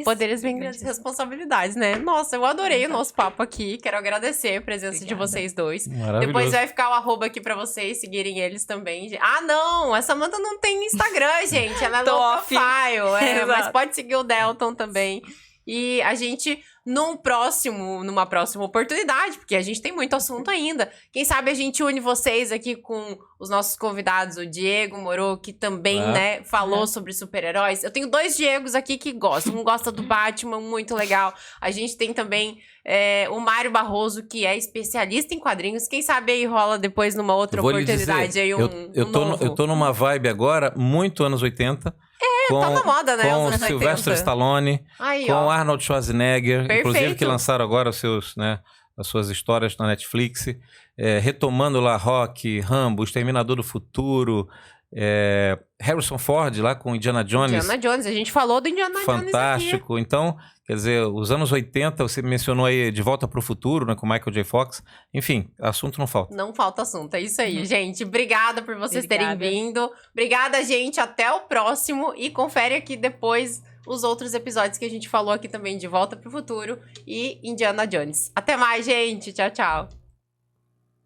poderes vem grandes responsabilidades, né? Nossa, eu adorei o nosso papo aqui. Quero agradecer a presença de vocês dois. Depois vai ficar o arroba aqui pra vocês seguirem eles também. Ah, não! A Samantha não tem Instagram, gente. Ela é low profile. Mas pode seguir o Delton também. E a gente, numa próxima oportunidade, porque a gente tem muito assunto ainda. Quem sabe a gente une vocês aqui com os nossos convidados, o Diego Moro, que também, né, falou sobre super-heróis. Eu tenho 2 Diegos aqui que gostam. Um gosta do Batman, muito legal. A gente tem também o Mário Barroso, que é especialista em quadrinhos. Quem sabe aí rola depois numa outra oportunidade dizer, aí eu tô numa vibe agora, muito anos 80. Tá na moda, né? Com o Sylvester Stallone, com o Arnold Schwarzenegger, inclusive que lançaram agora as suas histórias na Netflix, retomando lá Rock, Rambo, Exterminador do Futuro, Harrison Ford lá com Indiana Jones. Indiana Jones, a gente falou do Indiana Jones aqui. Fantástico. Então, quer dizer, os anos 80, você mencionou aí De Volta para o Futuro, né, com Michael J. Fox. Enfim, assunto não falta. Não falta assunto, é isso aí, gente. Obrigada por vocês terem vindo. Obrigada, gente. Até o próximo. E confere aqui depois os outros episódios que a gente falou aqui também, De Volta para o Futuro e Indiana Jones. Até mais, gente. Tchau, tchau.